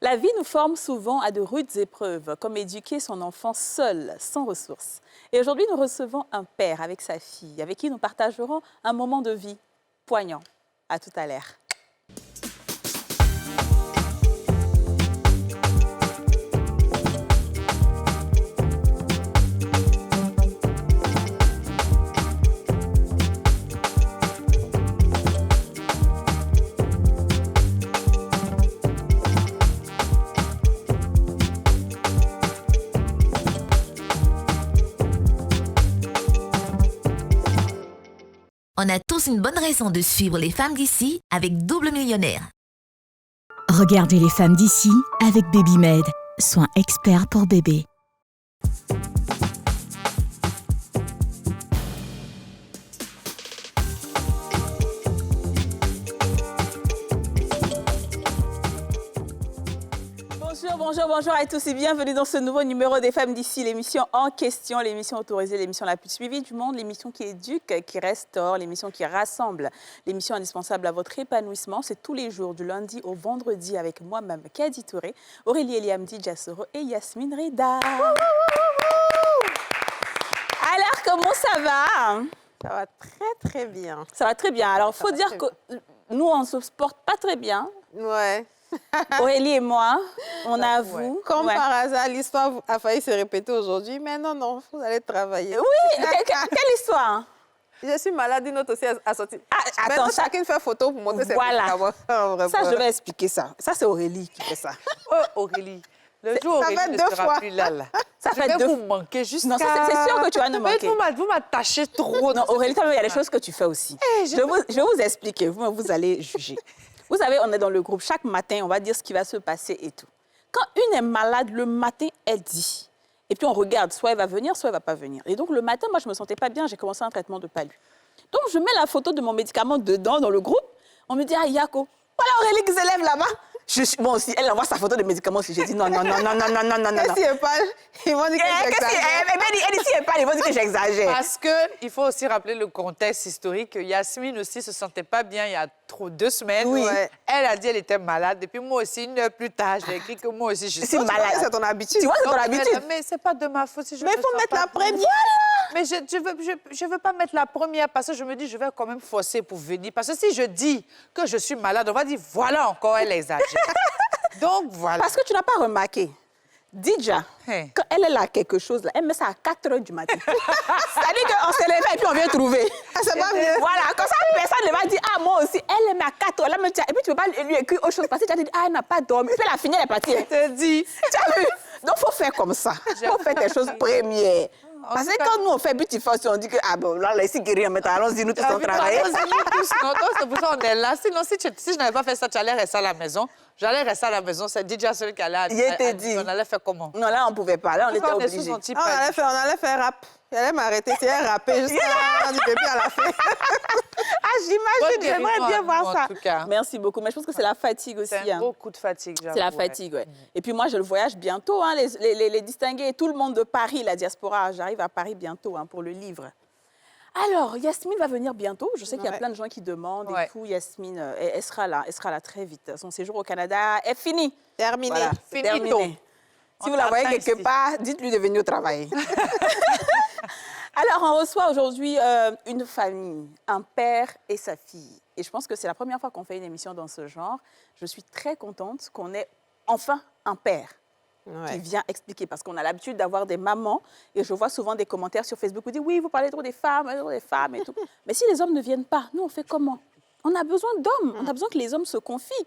La vie nous forme souvent à de rudes épreuves, comme éduquer son enfant seul, sans ressources. Et aujourd'hui, nous recevons un père avec sa fille, avec qui nous partagerons un moment de vie poignant. À tout à l'heure. On a tous une bonne raison de suivre les femmes d'ici avec Double Millionnaire. Regardez les femmes d'ici avec BabyMed, soins experts pour bébés. Bonjour à tous et bienvenue dans ce nouveau numéro des femmes d'ici, l'émission en question, l'émission autorisée, l'émission la plus suivie du monde, l'émission qui éduque, qui restaure, l'émission qui rassemble, l'émission indispensable à votre épanouissement. C'est tous les jours, du lundi au vendredi, avec moi-même, Kadi Touré, Aurélie Eliamdi Djassoro et Yasmine Rida. Alors, comment ça va? Ça va très bien. Ça va très bien. Alors, il faut dire que nous, on ne se porte pas très bien. Ouais. Aurélie et moi, on avoue. Ouais. Comme par hasard, l'histoire a failli se répéter aujourd'hui, mais non, vous allez travailler. Oui, quelle histoire? Je suis malade, une autre aussi a sorti. Attends, chacune fait photo pour montrer ses voilà. Ça, je vais expliquer ça. Ça, c'est Aurélie qui fait ça. Oh, Aurélie. Le jour où Aurélie ne sera plus là. Ça fait deux fois. Vous manquez jusqu'à... Non, c'est sûr que tu vas nous manquer. Vous m'attachez trop. Non, Aurélie, il y a des choses que tu fais aussi. Je vais vous expliquer. Vous allez juger. Vous savez, on est dans le groupe. Chaque matin, on va dire ce qui va se passer et tout. Quand une est malade, le matin, elle dit. Et puis, on regarde. Soit elle va venir, soit elle ne va pas venir. Et donc, le matin, moi, je ne me sentais pas bien. J'ai commencé un traitement de palu. Donc, je mets la photo de mon médicament dedans, dans le groupe. On me dit, ah, Yako, voilà Aurélie qui se lève là-bas. Moi aussi, elle envoie sa photo de médicaments aussi. J'ai dit non. Qu'est-ce qui est pas? Ils vont dire que j'exagère. Elle dit si elle parle, ils vont dire que j'exagère. Parce qu'il faut aussi rappeler le contexte historique. Yasmine aussi se sentait pas bien il y a 2 semaines. Oui. Ouais. Elle a dit qu'elle était malade. Et puis moi aussi, 1 heure plus tard, j'ai écrit que moi aussi, je suis malade. C'est ton habitude. Tu vois, c'est ton habitude. Mais c'est pas de ma faute. Si mais il faut mettre la première. Voilà. Mais je veux pas mettre la première parce que je me dis, je vais quand même forcer pour venir. Parce que si je dis que je suis malade, on va dire, voilà encore, elle exagère. Donc, voilà. Parce que tu n'as pas remarqué. Dija, quand elle est là quelque chose, là, elle met ça à 4 h du matin. C'est-à-dire qu'on se lève et puis on vient trouver. C'est pas mieux. Voilà, comme ça, personne ne va dire, ah, moi aussi, elle met à 4 h. Là, et puis tu ne peux pas lui écrire autre chose parce que tu as dit, ah, elle n'a pas dormi. Puis elle a fini, elle est partie. Je te dis. Tu as vu? Donc, il faut faire comme ça. Il faut faire des choses premières. Parce que quand nous, on fait petit force, on dit que, ah bon, là, ici, rien, mais allons-y, nous tous on travaille. C'est pour ça qu'on est là. Sinon, si je n'avais pas fait ça, tu allais rester à la maison. J'allais rester à la maison. C'est déjà celui qui allait. Il était dit. On allait faire comment? Non, là, on ne pouvait pas. Là, on était obligés. On allait faire rap. Elle allait m'arrêter. Si elle rappait jusqu'à la du bébé à la fin. Ah, j'imagine. J'aimerais bien voir ça. En tout cas. Merci beaucoup. Mais je pense que c'est la fatigue aussi. C'est un gros coup de fatigue, j'avoue. C'est la fatigue, oui. Et puis moi, je le voyage bientôt. Hein, les distingués, tout le monde de Paris, la diaspora. J'arrive à Paris bientôt pour le livre. Alors, Yasmine va venir bientôt. Je sais qu'il y a plein de gens qui demandent et tout. Yasmine, elle sera là très vite. Son séjour au Canada est fini. Terminé. Voilà, terminé. Si vous la voyez quelque part, dites-lui de venir travailler. Alors, on reçoit aujourd'hui une famille, un père et sa fille. Et je pense que c'est la première fois qu'on fait une émission dans ce genre. Je suis très contente qu'on ait enfin un père. Qui vient expliquer, parce qu'on a l'habitude d'avoir des mamans, et je vois souvent des commentaires sur Facebook où disent « Oui, vous parlez trop des femmes et tout. » Mais si les hommes ne viennent pas, nous, on fait comment? On a besoin d'hommes, on a besoin que les hommes se confient,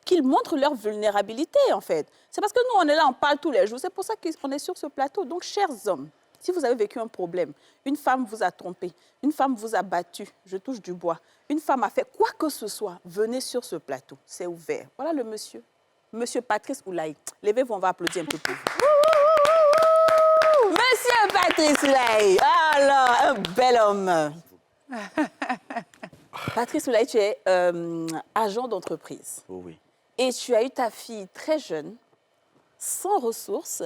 qu'ils montrent leur vulnérabilité, en fait. C'est parce que nous, on est là, on parle tous les jours, c'est pour ça qu'on est sur ce plateau. Donc, chers hommes, si vous avez vécu un problème, une femme vous a trompé, une femme vous a battu, je touche du bois, une femme a fait quoi que ce soit, venez sur ce plateau, c'est ouvert. Voilà le monsieur. Monsieur Patrice Oulaye. Levez-vous, on va applaudir un peu pour vous. Monsieur Patrice Oulaye. Alors, un bel homme. Patrice Oulaye, tu es agent d'entreprise. Oh oui. Et tu as eu ta fille très jeune, sans ressources,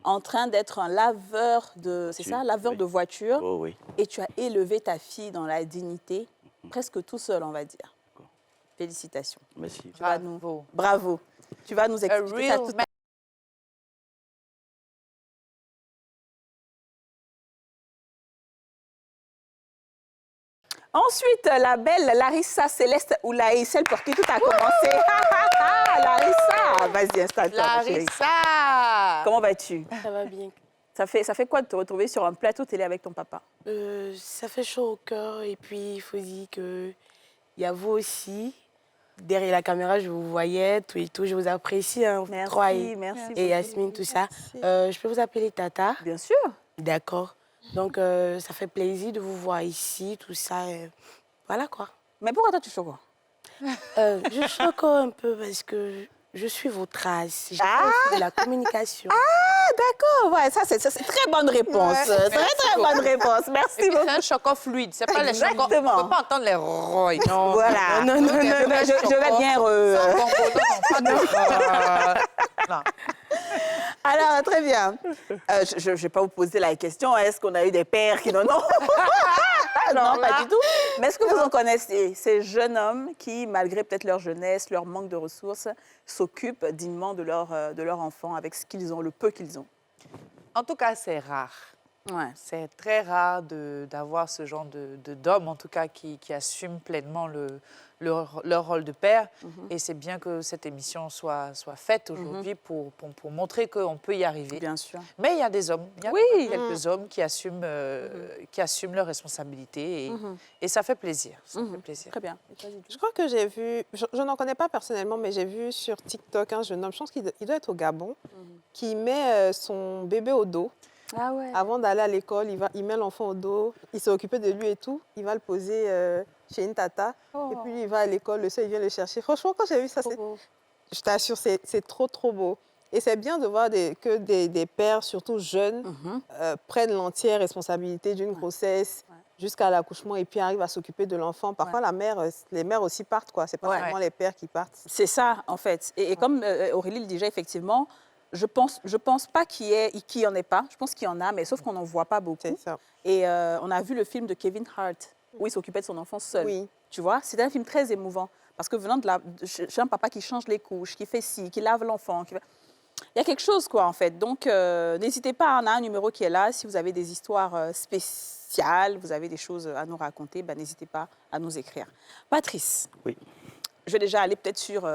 en train d'être un laveur de... C'est ça, laveur de voiture. Oh oui. Et tu as élevé ta fille dans la dignité, presque tout seul, on va dire. Félicitations. Merci. Tu vas nous... Bravo. Tu vas nous A expliquer ça real tout man. Ensuite, la belle Larissa Céleste Oulaï, celle pour qui tout a commencé. Larissa, vas-y, installe-toi, ma chérie. Larissa! Comment vas-tu? Ça va bien. Ça fait quoi de te retrouver sur un plateau télé avec ton papa? Ça fait chaud au cœur et puis il faut dire que il y a vous aussi. Derrière la caméra, je vous voyais, tout et tout. Je vous apprécie, hein, vous trois Merci. et Yasmine, tout ça. Je peux vous appeler Tata? Bien sûr. D'accord. Donc, ça fait plaisir de vous voir ici, tout ça. Voilà quoi. Mais pourquoi toi, tu choques? Je suis encore un peu parce que je suis votre race. J'ai fait aussi de la communication. Ah, d'accord. Ouais, ça, c'est très bonne réponse. Ouais. Très bonne réponse. Merci Et puis, beaucoup. c'est un chocolat fluide. C'est pas les chocolats. On Exactement. ne peut pas entendre les rois. Non. Voilà. Non, non, non, Je vais bien... Sans bonbon, non, pas de... Non. Alors, très bien. Je ne vais pas vous poser la question, est-ce qu'on a eu des pères qui... Non, non. Non, pas du tout. Mais est-ce que vous en connaissez ces jeunes hommes qui, malgré peut-être leur jeunesse, leur manque de ressources, s'occupent dignement de leur enfant avec ce qu'ils ont, le peu qu'ils ont? En tout cas, c'est rare. Ouais. C'est très rare d'avoir ce genre d'hommes, en tout cas, qui assument pleinement leur rôle de père. Et c'est bien que cette émission soit faite aujourd'hui pour montrer qu'on peut y arriver. Bien sûr. Mais il y a des hommes, il y a Oui. quand même quelques hommes qui assument leurs responsabilités et ça fait plaisir. Ça fait plaisir. Très bien. Je crois que j'ai vu, je n'en connais pas personnellement, mais j'ai vu sur TikTok un jeune homme, je pense qu'il doit être au Gabon, qui met son bébé au dos. Ah ouais. Avant d'aller à l'école, il met l'enfant au dos, il s'est occupé de lui et tout. Il va le poser chez une tata. Et puis, il va à l'école, le soir, il vient le chercher. Franchement, quand j'ai vu ça, je t'assure, c'est trop, trop beau. Et c'est bien de voir que des pères, surtout jeunes, prennent l'entière responsabilité d'une grossesse jusqu'à l'accouchement et puis arrivent à s'occuper de l'enfant. Parfois, les mères aussi partent, quoi. C'est pas seulement les pères qui partent. C'est ça, en fait. Et comme Aurélie le disait, effectivement, je pense pas qu'il y en ait pas. Je pense qu'il y en a, mais sauf qu'on n'en voit pas beaucoup. C'est ça. Et on a vu le film de Kevin Hart, où il s'occupait de son enfant seul. Oui. Tu vois, c'était un film très émouvant. Parce que venant chez un papa qui change les couches, qui fait ci, qui lave l'enfant, il y a quelque chose, quoi, en fait. Donc, n'hésitez pas, on a un numéro qui est là. Si vous avez des histoires spéciales, vous avez des choses à nous raconter, ben, n'hésitez pas à nous écrire. Patrice. Oui. Je vais déjà aller peut-être sur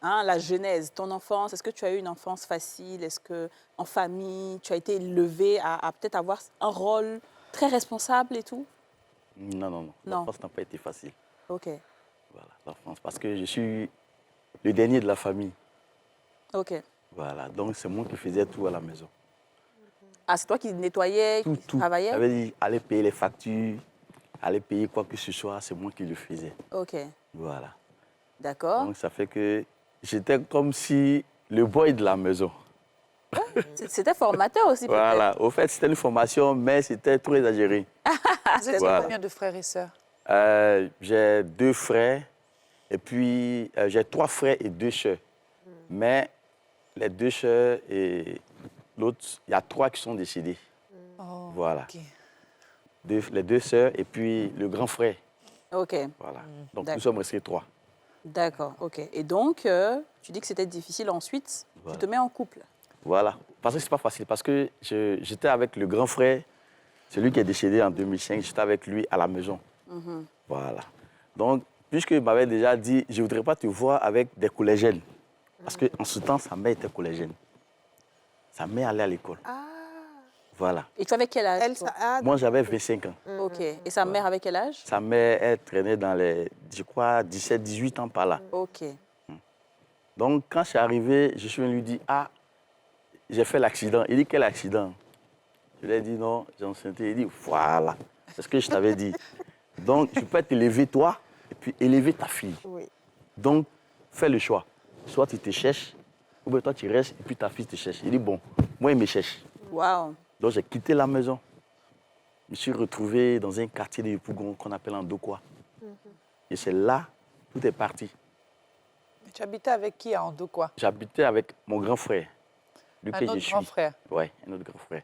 la genèse, ton enfance. Est-ce que tu as eu une enfance facile? Est-ce qu'en famille, tu as été élevé à peut-être avoir un rôle très responsable et tout? Non. L'enfance n'a pas été facile. OK. Voilà, l'enfance. Parce que je suis le dernier de la famille. OK. Voilà, donc c'est moi qui faisais tout à la maison. Ah, c'est toi qui nettoyais, Tout, qui tout. travaillais? Ça veut dire aller payer les factures, aller payer quoi que ce soit, c'est moi qui le faisais. OK. Voilà. D'accord. Donc ça fait que j'étais comme si le boy de la maison. C'était formateur aussi, peut-être. Voilà. Au fait, c'était une formation, mais c'était trop exagéré. Vous êtes Voilà. combien de frères et sœurs? J'ai 2 frères, et puis j'ai 3 frères et 2 sœurs. Mais les 2 sœurs et l'autre, il y a 3 qui sont décédés. Oh, Voilà. ok. Les 2 sœurs et puis le grand frère. OK. Voilà. Donc D'accord. nous sommes restés 3. D'accord, OK. Et donc, tu dis que c'était difficile. Ensuite, Voilà. tu te mets en couple. Voilà. Parce que c'est pas facile. Parce que j'étais avec le grand frère, celui qui est décédé en 2005. J'étais avec lui à la maison. Voilà. Donc, puisqu'il m'avait déjà dit, je ne voudrais pas te voir avec des collégiennes. Parce qu'en ce temps, sa mère était collégienne. Sa mère allait à l'école. Voilà. Et tu avais quel âge? Elle, toi? ça, ah, Moi, j'avais 25 ans. OK. Et sa mère avait quel âge? Sa mère, elle traînait dans les, je crois, 17, 18 ans par là. OK. Donc, quand je suis arrivé, je suis venu lui dire, ah, j'ai fait l'accident. Il dit, quel accident? Je lui ai dit, non, j'ai enceinté. Il dit, voilà, c'est ce que je t'avais dit. Donc, tu peux t'élever toi et puis élever ta fille. oui. Donc, fais le choix. Soit tu te cherches, ou bien toi tu restes et puis ta fille te cherche. Il dit, bon, moi, il me cherche. Waouh. Donc, j'ai quitté la maison. Je me suis retrouvé dans un quartier de Yopougon qu'on appelle Andokwa. Et c'est là, tout est parti. Mais tu habitais avec qui à Andokwa? J'habitais avec mon grand frère. Lui Un que autre je suis. grand frère. Oui, un autre grand frère.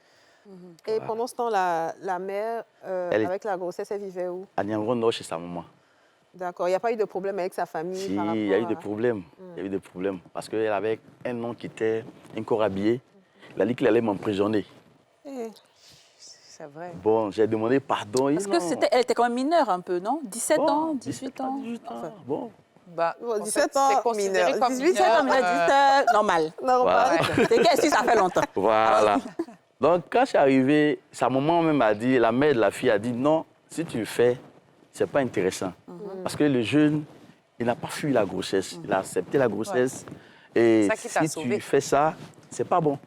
Et pendant ce temps, la mère, Elle est- avec la grossesse, elle vivait où? À Niangon Nord, chez sa maman. D'accord. Il n'y a pas eu de problème avec sa famille Si, par rapport il y a eu à... des problèmes. Il y a eu des problèmes. Parce qu'elle avait un nom qui était encore habillé. Il a dit qu'il allait m'emprisonner. Eh, C'est vrai. Bon, j'ai demandé pardon. Parce qu'elle était quand même mineure un peu, non? 17 ans, 18 18 ans. 18 ans. Enfin, Bon, Bah, Bon, en 17 fait, ans, c'est considéré mineur. comme 18 mineur, comme il a dit, normal. Normal. Voilà. C'est qu'elle suit, ça fait longtemps. voilà. Donc, quand je suis arrivé, sa maman même a dit, la mère de la fille a dit, non, si tu le fais, c'est pas intéressant. Parce que le jeune, il n'a pas fui la grossesse. Il a accepté la grossesse. Et Ça qui t'a si sauvé. tu fais ça, c'est pas bon.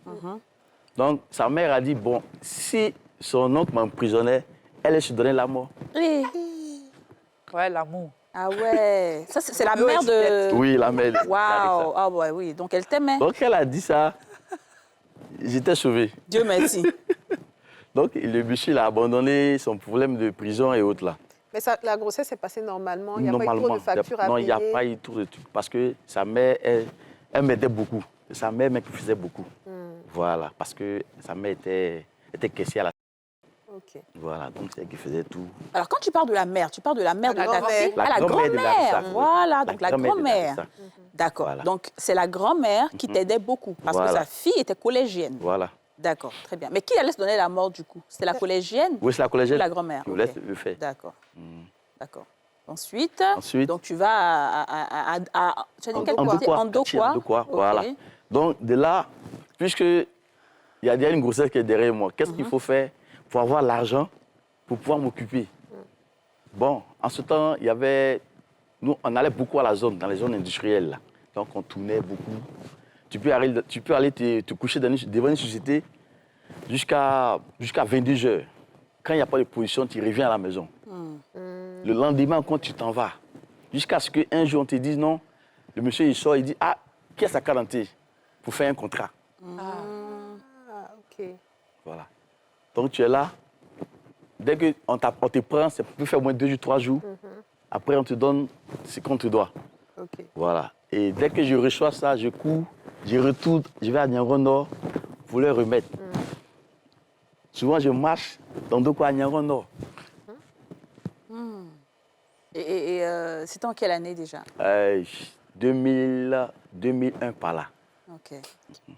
Donc, sa mère a dit, bon, si son oncle m'emprisonnait, elle se donnait la mort. Oui. Ouais, l'amour. Ah ouais. Ça, c'est la Romeo et mère de... Oui, la mère. Waouh. Ah ouais, oui. Donc, elle t'aimait. Donc, elle a dit ça. J'étais sauvé. Dieu merci. Donc, le monsieur il a abandonné son problème de prison et autres là. Mais ça, la grossesse s'est passée normalement. Il n'y a pas eu trop de factures à non, il n'y a payer. pas eu trop de trucs. Parce que sa mère, elle m'aidait beaucoup. Sa mère me faisait beaucoup. Voilà, parce que sa mère était caissière à la... Ok. Voilà, donc c'est elle qui faisait tout. Alors, quand tu parles de la mère, tu parles de la mère de La ta grand-mère. fille? La Ah, la grand-mère de grand-mère. Larissa. Voilà, donc la grand-mère de grand-mère. Larissa. D'accord. Voilà. Donc, c'est la grand-mère qui t'aidait beaucoup parce que Voilà. sa fille était collégienne. Voilà. D'accord, très bien. Mais qui allait se donner la mort du coup? C'était la collégienne Oui, c'est la ou collégienne la grand-mère? qui Ok. voulait le faire. D'accord. D'accord. Ensuite, Ensuite- donc tu vas tu as dit quel En quartier? Dokwa. Ndokwa. En Dokwa, Ok. voilà. Donc, de là, puisque il y a déjà une grossesse qui est derrière moi, qu'est-ce qu'il faut faire pour avoir l'argent pour pouvoir m'occuper? Bon, en ce temps, il y avait... Nous, on allait beaucoup à la zone, dans les zones industrielles. Là. Donc, on tournait beaucoup. Tu peux aller te coucher devant une société jusqu'à 22 heures. Quand il n'y a pas de position, tu reviens à la maison. Le lendemain, quand tu t'en vas, jusqu'à ce qu'un jour, on te dise non, le monsieur, il sort, il dit, ah, qui est sa carte d'identité pour faire un contrat? Ah, ok. Voilà. Donc, tu es là. Dès qu'on te prend, ça peut faire au moins 2 jours, 3 jours. Après, on te donne ce qu'on te doit. Ok. Voilà. Et dès que je reçois ça, je cours, je retourne, je vais à Niango Nord pour le remettre. Souvent, je marche dans Ndokwa à Niango Nord. Et c'était en quelle année déjà? 2001 par là. Ok.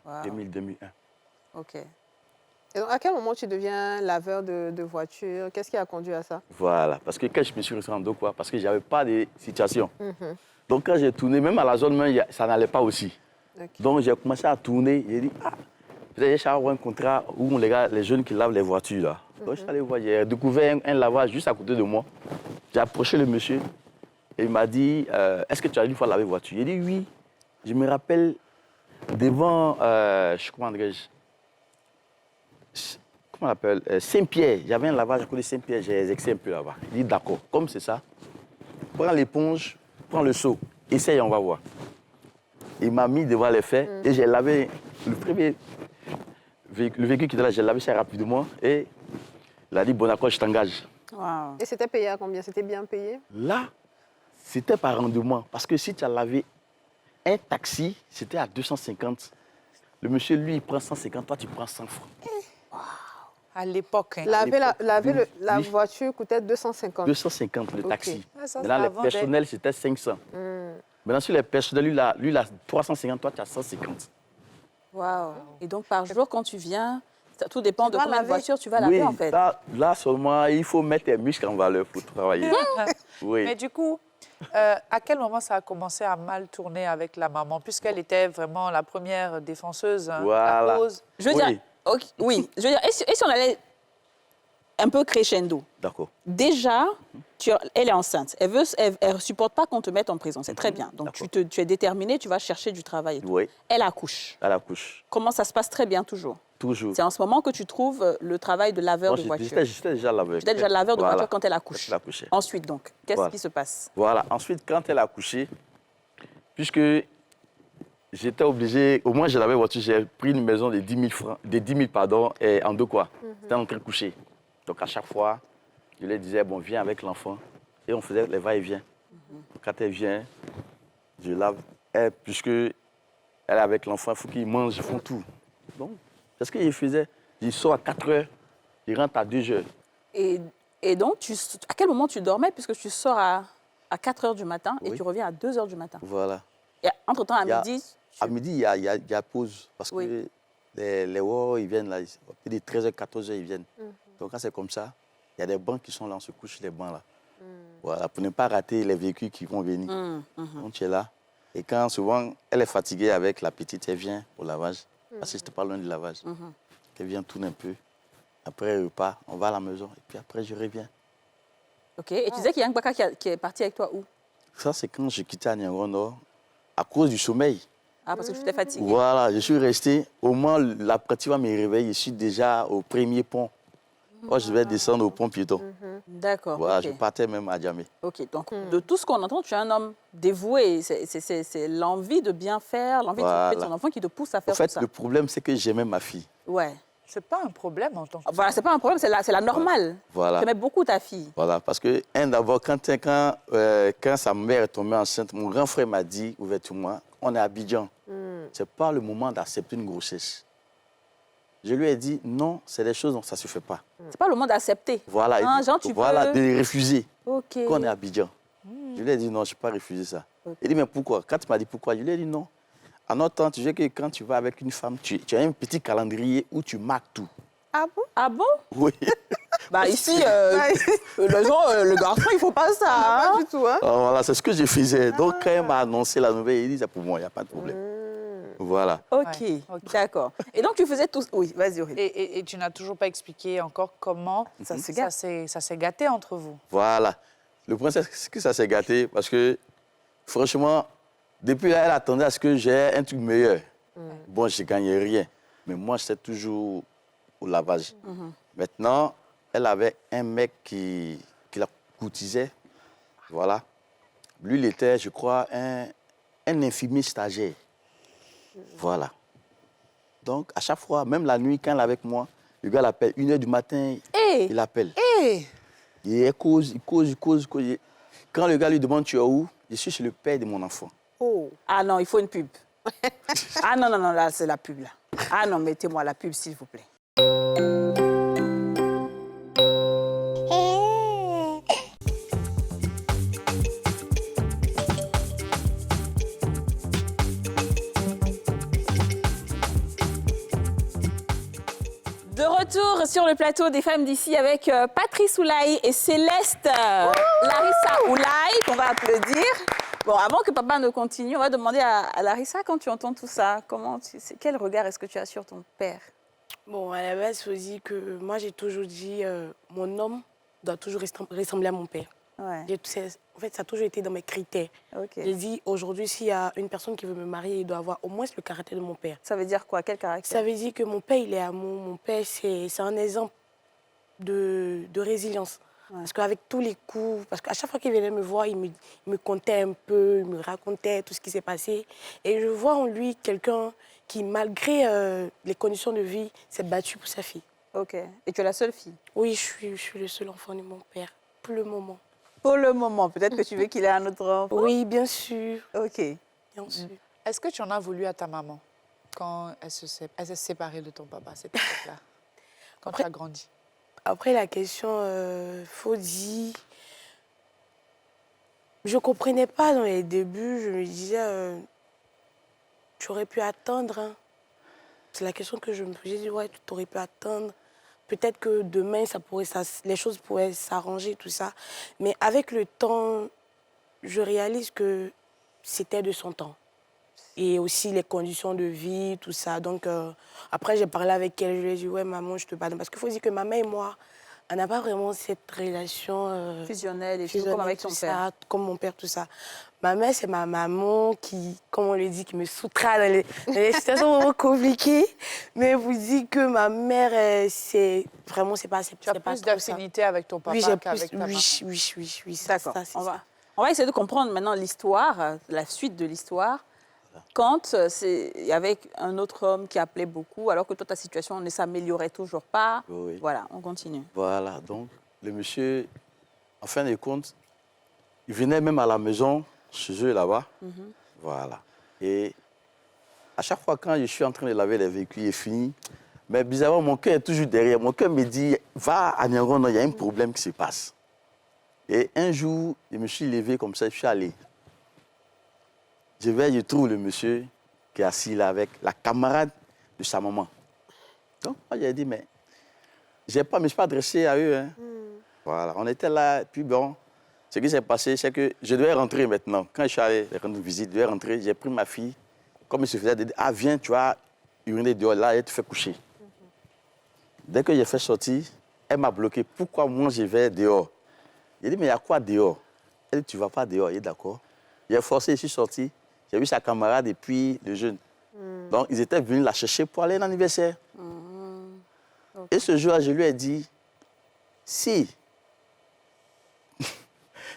Wow. 2001. Ok. Et donc, à quel moment tu deviens laveur de voitures? Qu'est-ce qui a conduit à ça? Voilà. Parce que quand je me suis retrouvé en Ndokwa, parce que je n'avais pas de situation. Donc, quand j'ai tourné, même à la zone, même, ça n'allait pas aussi. Ok. Donc, j'ai commencé à tourner. J'ai dit, ah, peut-être j'ai avoir un contrat où les jeunes qui lavent les voitures. Là. Donc, je suis allé voir, j'ai découvert un lavage juste à côté de moi. J'ai approché le monsieur et il m'a dit, est-ce que tu as une fois lavé voiture? J'ai dit, oui. Je me rappelle, devant, comment on appelle, Saint-Pierre. J'avais un lavage à côté de Saint-Pierre, j'ai exercé un peu là-bas. Il dit, d'accord, comme c'est ça, prends l'éponge, prends le seau, essaye, on va voir. Il m'a mis devant les faits et j'ai lavé le premier véhicule qui était là, j'ai lavé ça rapidement et il a dit, bon d'accord, je t'engage. Wow. Et c'était payé à combien? C'était bien payé? Là, c'était par rendement. Parce que si tu as lavé un taxi, c'était à 250. Le monsieur, lui, il prend 150, toi, tu prends 100 francs. À l'époque. Hein. Laver la Oui. voiture coûtait 250. 250 le Ok. taxi. Ah, ça, Maintenant, c'est les avant personnels, c'était 500. Maintenant, sur les personnels, lui, il a 350, toi, tu as 150. Wow. Et donc, par jour, quand tu viens, tout dépend de vas combien de laver. voitures tu vas laver, Oui, en fait. là seulement, il faut mettre tes muscles en valeur pour travailler. Oui. Mais du coup, à quel moment ça a commencé à mal tourner avec la maman, puisqu'elle était vraiment la première défenseuse, hein, Voilà. la cause. Je veux Oui. dire, ok, oui, je veux dire, et si on allait un peu crescendo? D'accord. Déjà, elle est enceinte. Elle ne supporte pas qu'on te mette en prison. C'est très bien. Donc, tu es déterminé, tu vas chercher du travail. Et tout. Oui, Elle accouche. à la couche. Comment ça se passe? Très bien, toujours. Toujours. C'est en ce moment que tu trouves le travail de laveur Non, de voiture. J'étais déjà laveur. Tu étais déjà laveur de Voilà. voiture quand elle accouche. Elle accouchait. Ensuite, donc, qu'est-ce Voilà. qui se passe? Voilà. Ensuite, quand elle a accouché, puisque j'étais obligé, au moins je l'avais voiture, j'ai pris une maison de 10 000 francs, de 10 000 pardon, et en Ndokwa. C'était en train de coucher. Donc à chaque fois, je lui disais, bon, viens avec l'enfant. Et on faisait les va-et-vient. Quand elle vient, je lave. Et puisque elle est avec l'enfant, il faut qu'il mange, ils font tout. Donc, c'est ce qu'il faisait. Il sort à 4 heures, il rentre à 2 heures. Et donc, à quel moment tu dormais puisque tu sors à à 4 h du matin et Oui. tu reviens à 2 h du matin. Voilà. Et entre-temps, à Il y a- midi... À midi, il y a pause. Parce Oui. que les WOW, ils viennent là. Il est 13h, 14h, ils viennent. Donc, quand c'est comme ça, il y a des bancs qui sont là, on se couche sur les bancs là. Voilà, pour ne pas rater les véhicules qui vont venir. Donc, tu es là. Et quand souvent, elle est fatiguée avec la petite, elle vient au lavage. Parce que je te parle loin du lavage. Elle vient tourner un peu. Après, le repas, on va à la maison. Et puis après, je reviens. OK. Et tu disais qu'il y a un Baka qui est parti avec toi où? Ça, c'est quand je quittais Niango Nord à cause du sommeil. Ah, parce que tu t'es fatiguée. Voilà, je suis resté. Au moins, l'après-midi va me réveiller. Je suis déjà au premier pont. Moi, je vais descendre au pont piéton. D'accord. Voilà, OK. je partais même à Djamé. OK. Donc, de tout ce qu'on entend, tu es un homme dévoué. C'est l'envie de bien faire, l'envie de s'occuper de son Voilà. enfant qui te pousse à En faire fait, tout ça. le problème, c'est que j'aimais ma fille. Ouais. C'est pas un problème en tant que... Voilà, c'est pas un problème, c'est la normale. Voilà. Tu aimais beaucoup ta fille. Voilà, parce que, d'abord, quand sa mère est tombée enceinte, mon grand frère m'a dit ouvertement, on est à Abidjan. C'est pas le moment d'accepter une grossesse. Je lui ai dit, non, c'est des choses dont ça ne se fait pas. C'est pas le moment d'accepter. Voilà, Hein, il dit, genre, tu voilà peux- de refuser. OK. Qu'on est à Abidjan. Je lui ai dit, non, je n'ai pas refusé ça. Il dit, mais pourquoi? Quand tu m'as dit pourquoi, je lui ai dit, non. En notre temps, tu sais que quand tu vas avec une femme, tu as un petit calendrier où tu marques tout. Ah bon? Ah bon? Oui. Bah ici, le garçon, il faut pas ça. Pas Hein? du tout, hein? Alors, voilà, c'est ce que je faisais. Donc, quand elle m'a annoncé la nouvelle, il dit, c'est pour moi, il n'y a pas de problème. Voilà. OK, Ouais, ok. d'accord. Et donc, tu faisais tout... Oui, vas-y, Aurélie. Et tu n'as toujours pas expliqué encore comment Ça se gâte. ça s'est gâté entre vous. Voilà. Le point, c'est que ça s'est gâté parce que, franchement, depuis là, elle attendait à ce que j'ai un truc meilleur. Bon, je ne gagnais rien. Mais moi, j'étais toujours au lavage. Maintenant, elle avait un mec qui la courtisait. Voilà. Lui, il était, je crois, un infirmier stagiaire. Voilà. Donc, à chaque fois, même la nuit, quand elle est avec moi, le gars l'appelle 1 h du matin, Hey. il appelle. Et Et il cause. Quand le gars lui demande tu es où, je suis chez le père de mon enfant. Oh. Ah non, il faut une pub. Ah non, là, c'est la pub, là. Ah non, mettez-moi la pub, s'il vous plaît. De retour sur le plateau des femmes d'ici avec Patrice Oulaye et Céleste Larissa Oulaye, qu'on va applaudir. Bon, avant que papa ne continue, on va demander à Larissa, quand tu entends tout ça, quel regard est-ce que tu as sur ton père? Bon, à la base, il faut dire que moi, j'ai toujours dit mon homme doit toujours ressembler à mon père. Ouais, En fait, ça a toujours été dans mes critères. ok. J'ai dit, aujourd'hui, s'il y a une personne qui veut me marier, il doit avoir au moins le caractère de mon père. Ça veut dire quoi? Quel caractère? Ça veut dire que mon père, il est amour. Mon père, c'est un exemple de résilience. Ouais. Parce qu'avec tous les coups, parce qu'à chaque fois qu'il venait me voir, il me contait un peu, il me racontait tout ce qui s'est passé. Et je vois en lui quelqu'un qui, malgré les conditions de vie, s'est battu pour sa fille. Ok. Et tu es la seule fille? Oui, je suis le seul enfant de mon père, pour le moment. Pour le moment. Peut-être que tu veux qu'il ait un autre enfant? Oui, bien sûr, Ok. bien sûr. est-ce que tu en as voulu à ta maman quand elle s'est séparée de ton papa, cette époque-là, quand tu Après- as grandi? Après, la question, faut dire... Je ne comprenais pas dans les débuts. Je me disais, tu aurais pu attendre. Hein. C'est la question que je me posais. J'ai dit, ouais, tu aurais pu attendre. Peut-être que demain, les choses pourraient s'arranger, tout ça. Mais avec le temps, je réalise que c'était de son temps. Et aussi les conditions de vie, tout ça. Donc, après, j'ai parlé avec elle. Je lui ai dit, ouais, maman, je te pardonne. Parce qu'il faut dire que ma mère et moi, on n'a pas vraiment cette relation Fusionnelle et tout, fusionnelle, comme avec ton tout père. ça, comme mon père, tout ça. Ma mère, c'est ma maman qui, comme on le dit, qui me soutra dans les situations vraiment compliquées. Mais vous dites que ma mère, c'est vraiment, c'est pas Tu as c'est pas plus trop ça. d'affinité avec ton papa Oui, j'ai qu'avec plus, ta maman. oui, ça, D'accord. ça, c'est On ça. va essayer de comprendre maintenant l'histoire, la suite de l'histoire. Quand il y avait un autre homme qui appelait beaucoup, alors que toi, ta situation ne s'améliorait toujours pas. Oui. Voilà, on continue. Voilà, donc le monsieur, en fin de compte, il venait même à la maison, chez eux là-bas. Voilà. Et à chaque fois, quand je suis en train de laver les véhicules, il est fini. Mais bizarrement, mon cœur est toujours derrière. Mon cœur me dit, va à Niangono, il y a un problème qui se passe. Et un jour, je me suis levé comme ça, je suis allé. Je trouve le monsieur qui est assis là avec la camarade de sa maman. Donc, moi, j'ai dit, mais je ne me suis pas adressé à eux. Hein. Voilà, on était là, puis bon, ce qui s'est passé, c'est que je devais rentrer maintenant. Quand je suis allé rendre visite, je devais rentrer, j'ai pris ma fille, comme il se faisait, de dire, ah, viens, tu vas uriner dehors, là, elle te fait coucher. Dès que j'ai fait sortir, elle m'a bloqué. Pourquoi moi, je vais dehors? J'ai dit, mais il y a quoi dehors? Elle dit, tu ne vas pas dehors. Il est d'accord. J'ai forcé, je suis sorti. J'ai vu sa camarade et puis le jeune. Donc, ils étaient venus la chercher pour aller à l'anniversaire. Et ce jour-là, je lui ai dit, si,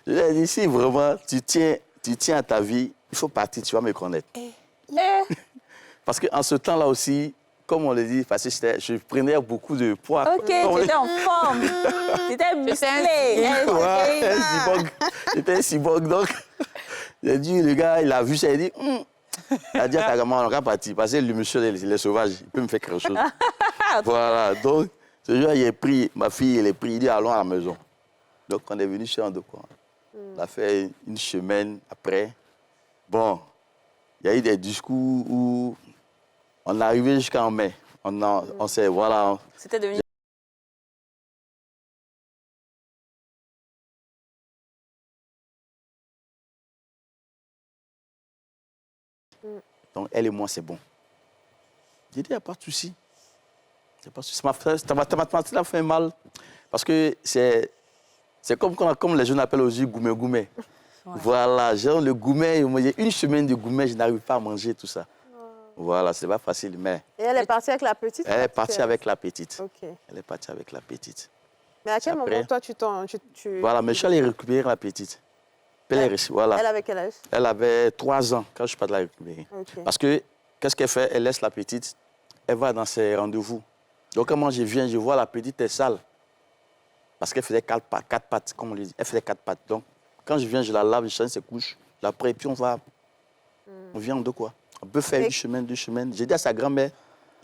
je lui ai dit, si vraiment tu tiens à ta vie, il faut partir, tu vas me connaître. Parce qu'en ce temps-là aussi, comme on le dit, parce que je prenais beaucoup de poids. Ok, tu étais en forme. Tu étais musclé. J'étais un cyborg, donc j'ai dit, le gars, il a vu ça, il a dit, il a dit à ta maman, on va partir, parce que le monsieur, il est sauvage, il peut me faire quelque chose. Voilà, donc, ce jour-là, il a pris, ma fille, il est pris, il dit, allons à la maison. Donc, on est venu chez un de quoi. On a fait une semaine après. Bon, il y a eu des discours où on est arrivé jusqu'en mai. On s'est, voilà. C'était devenu... Donc, elle et moi, c'est bon. J'ai dit, il n'y a pas de souci. Ça m'a fait mal. Parce que c'est comme les jeunes appellent aussi goumé-goumé. Ouais. Voilà, genre le goumé, une semaine de goumé, je n'arrive pas à manger tout ça. Voilà, c'est pas facile, mais... Et elle est partie avec la petite? Elle est partie avec la petite. Ok. Elle est partie avec la petite. Mais à quel moment, toi, tu... Voilà, mais je suis allé récupérer la petite. Voilà. Elle avait quel âge? Elle avait 3 ans quand je suis parti la récupérer. Okay. Parce que, qu'est-ce qu'elle fait? Elle laisse la petite, elle va dans ses rendez-vous. Donc, quand moi je viens, je vois la petite est sale. Parce qu'elle faisait 4 pattes, comme on le dit. Elle faisait 4 pattes. Donc, quand je viens, je la lave, je change ses couches. Après, puis on vient de quoi? On peut faire une semaine, 2 semaines. J'ai dit à sa grand-mère,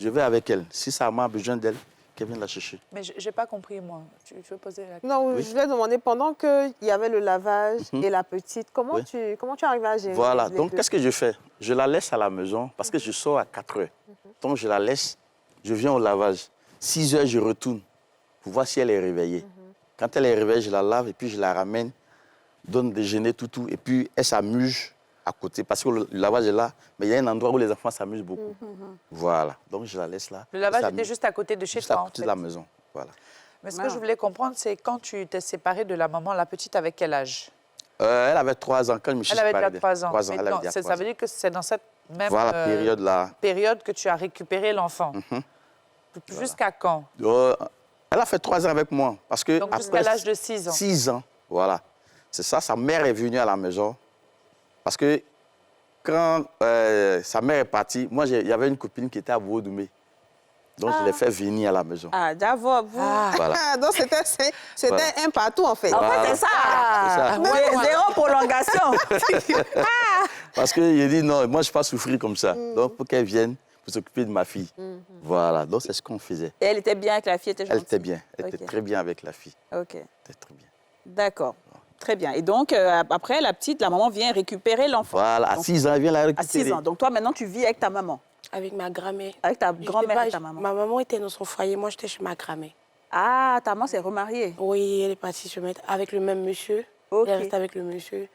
je vais avec elle. Si sa maman a besoin d'elle, qu'elle vienne la chercher. Mais je n'ai pas compris, moi. Tu veux poser la question? Non, oui. Je lui ai demandé, pendant qu'il y avait le lavage et la petite, comment tu arrives à gérer? Voilà, donc qu'est-ce que je fais? Je la laisse à la maison parce que je sors à 4 heures. Donc je la laisse, je viens au lavage. 6 heures, je retourne pour voir si elle est réveillée. Quand elle est réveillée, je la lave et puis je la ramène, donne déjeuner, tout. Et puis elle s'amuse à côté parce que le lavage est là, mais il y a un endroit où les enfants s'amusent beaucoup. Voilà, donc je la laisse là. Le lavage était juste à côté de chez toi, à côté de la maison, voilà. Mais ce que je voulais comprendre, c'est quand tu t'es séparé de la maman, la petite, avec quel âge? Elle avait 3 ans quand je me suis séparé. Elle avait déjà 3 ans. 3 ans. Ça veut dire que c'est dans cette même période que tu as récupéré l'enfant. Jusqu'à quand? Elle a fait 3 ans avec moi. Parce que donc jusqu'à l'âge de 6 ans. 6 ans, voilà. C'est ça, sa mère est venue à la maison. Parce que quand sa mère est partie, moi, il y avait une copine qui était à Bourg-Doumé. Donc, je l'ai fait venir à la maison. Ah, d'abord, vous. Voilà. Donc, c'était un partout, en fait. En fait, c'est ça. Zéro prolongation. Parce qu'il dit, non, moi, je ne vais pas souffrir comme ça. Donc, pour qu'elle vienne pour s'occuper de ma fille. Voilà, donc c'est ce qu'on faisait. Et elle était bien avec la fille? Elle était bien. Elle était très bien avec la fille. Ok. Elle était très bien. D'accord. Très bien. Et donc, après, la maman vient récupérer l'enfant. Voilà, à 6 ans, elle vient la récupérer. À 6 ans. Donc, toi, maintenant, tu vis avec ta maman? Avec ma grand-mère. Avec ta grand-mère et ta maman? Ma maman était dans son foyer, moi, j'étais chez ma grand-mère. Ah, ta maman s'est remariée? Oui, elle est partie se mettre avec le même monsieur. Okay. Elle reste avec le monsieur.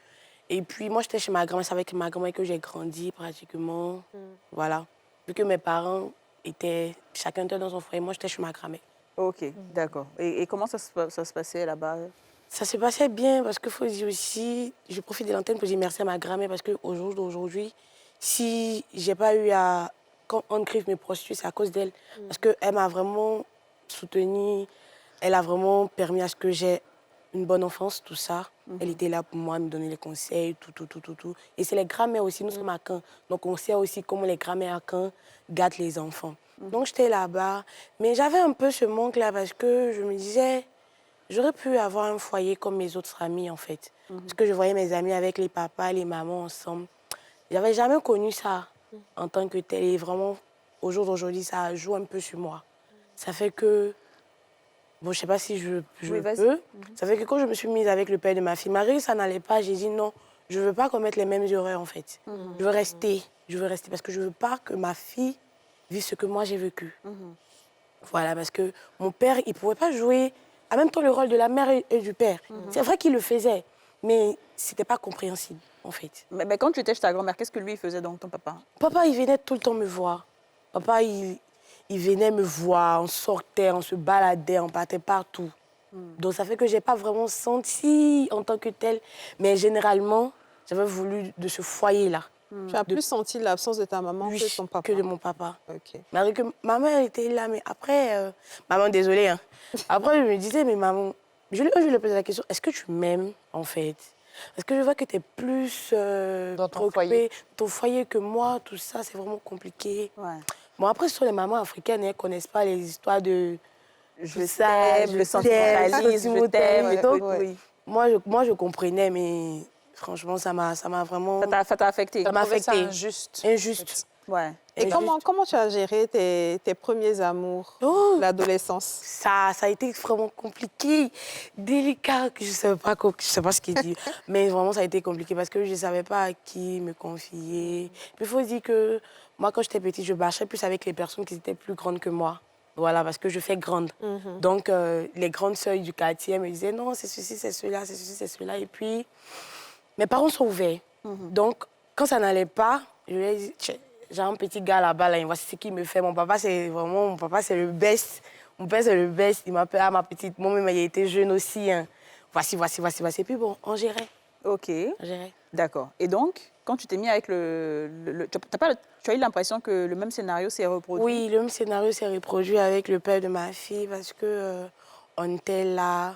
Et puis, moi, j'étais chez ma grand-mère. C'est avec ma grand-mère que j'ai grandi, pratiquement. Voilà. Vu que mes parents étaient... Chacun était dans son foyer, moi, j'étais chez ma grand-mère. Ok, d'accord. Et comment ça se passait là-bas? Ça se passait bien parce qu'il faut dire aussi, je profite de l'antenne pour dire merci à ma grand-mère parce qu'au jour d'aujourd'hui, si je n'ai pas eu à en griffe mes prostituées, c'est à cause d'elle. Parce qu'elle m'a vraiment soutenue, elle a vraiment permis à ce que j'ai une bonne enfance, tout ça. Elle était là pour moi, me donner les conseils, tout. Et c'est les grand-mères aussi, nous sommes à Caen. Donc on sait aussi comment les grand-mères à Caen gâtent les enfants. Donc j'étais là-bas, mais j'avais un peu ce manque-là parce que je me disais... J'aurais pu avoir un foyer comme mes autres amis, en fait. Parce que je voyais mes amis avec les papas, les mamans ensemble. J'avais jamais connu ça en tant que tel. Et vraiment, au jour d'aujourd'hui, ça joue un peu sur moi. Ça fait que bon, je ne sais pas si je Oui, vas-y. peux. Ça fait que quand je me suis mise avec le père de ma fille, malgré que ça n'allait pas, j'ai dit non, je ne veux pas commettre les mêmes erreurs, en fait. Je veux rester parce que je ne veux pas que ma fille vive ce que moi j'ai vécu. Voilà, parce que mon père, il ne pouvait pas jouer en même temps le rôle de la mère et du père. C'est vrai qu'il le faisait, mais ce n'était pas compréhensible, en fait. Mais quand tu étais chez ta grand-mère, qu'est-ce que lui il faisait donc, ton papa? Papa, il venait tout le temps me voir. Papa, il venait me voir, on sortait, on se baladait, on partait partout. Donc ça fait que je n'ai pas vraiment senti en tant que tel. Mais généralement, j'avais voulu de ce foyer-là. Tu as plus senti l'absence de ta maman que ton papa? Que de mon papa. Ok. Malgré que ma mère était là, mais après... maman, désolée. Hein. Après, je me disais, mais maman... Je lui posais la question, est-ce que tu m'aimes, en fait? Parce que je vois que tu es plus Dans ton préoccupée, ton foyer que moi, tout ça, c'est vraiment compliqué. Ouais. Bon, après, ce sont les mamans africaines, elles ne connaissent pas les histoires de... Je t'aime, le sentimentalisme, je t'aime. Donc, Oui. moi, je comprenais, mais franchement, ça m'a vraiment... Ça t'a affecté. Ça m'a Trouvais ça affecté. injuste. Injuste. Ouais. Et Mais comment tu as géré tes premiers amours, Oh, l'adolescence? ça a été vraiment compliqué, délicat, que je ne sais pas ce qu'il dit. Mais vraiment, ça a été compliqué parce que je ne savais pas à qui me confier. Puis il faut dire que moi, quand j'étais petite, je marchais plus avec les personnes qui étaient plus grandes que moi. Voilà, parce que je fais grande. Donc, les grandes sœurs du quartier me disaient non, c'est ceci, c'est cela, c'est ceci, c'est cela. Et puis, mes parents sont ouverts. Donc, quand ça n'allait pas, je lui ai dit, j'ai un petit gars là-bas, là, voici ce qu'il me fait. Mon papa, c'est le best. Mon père, c'est le best. Il m'appelle à ma petite. Moi-même, il était jeune aussi. Hein. Voici. Et puis bon, on gérait. Ok. On gérait. D'accord. Et donc, quand tu t'es mis avec tu as eu l'impression que le même scénario s'est reproduit? Oui, le même scénario s'est reproduit avec le père de ma fille parce que on était là.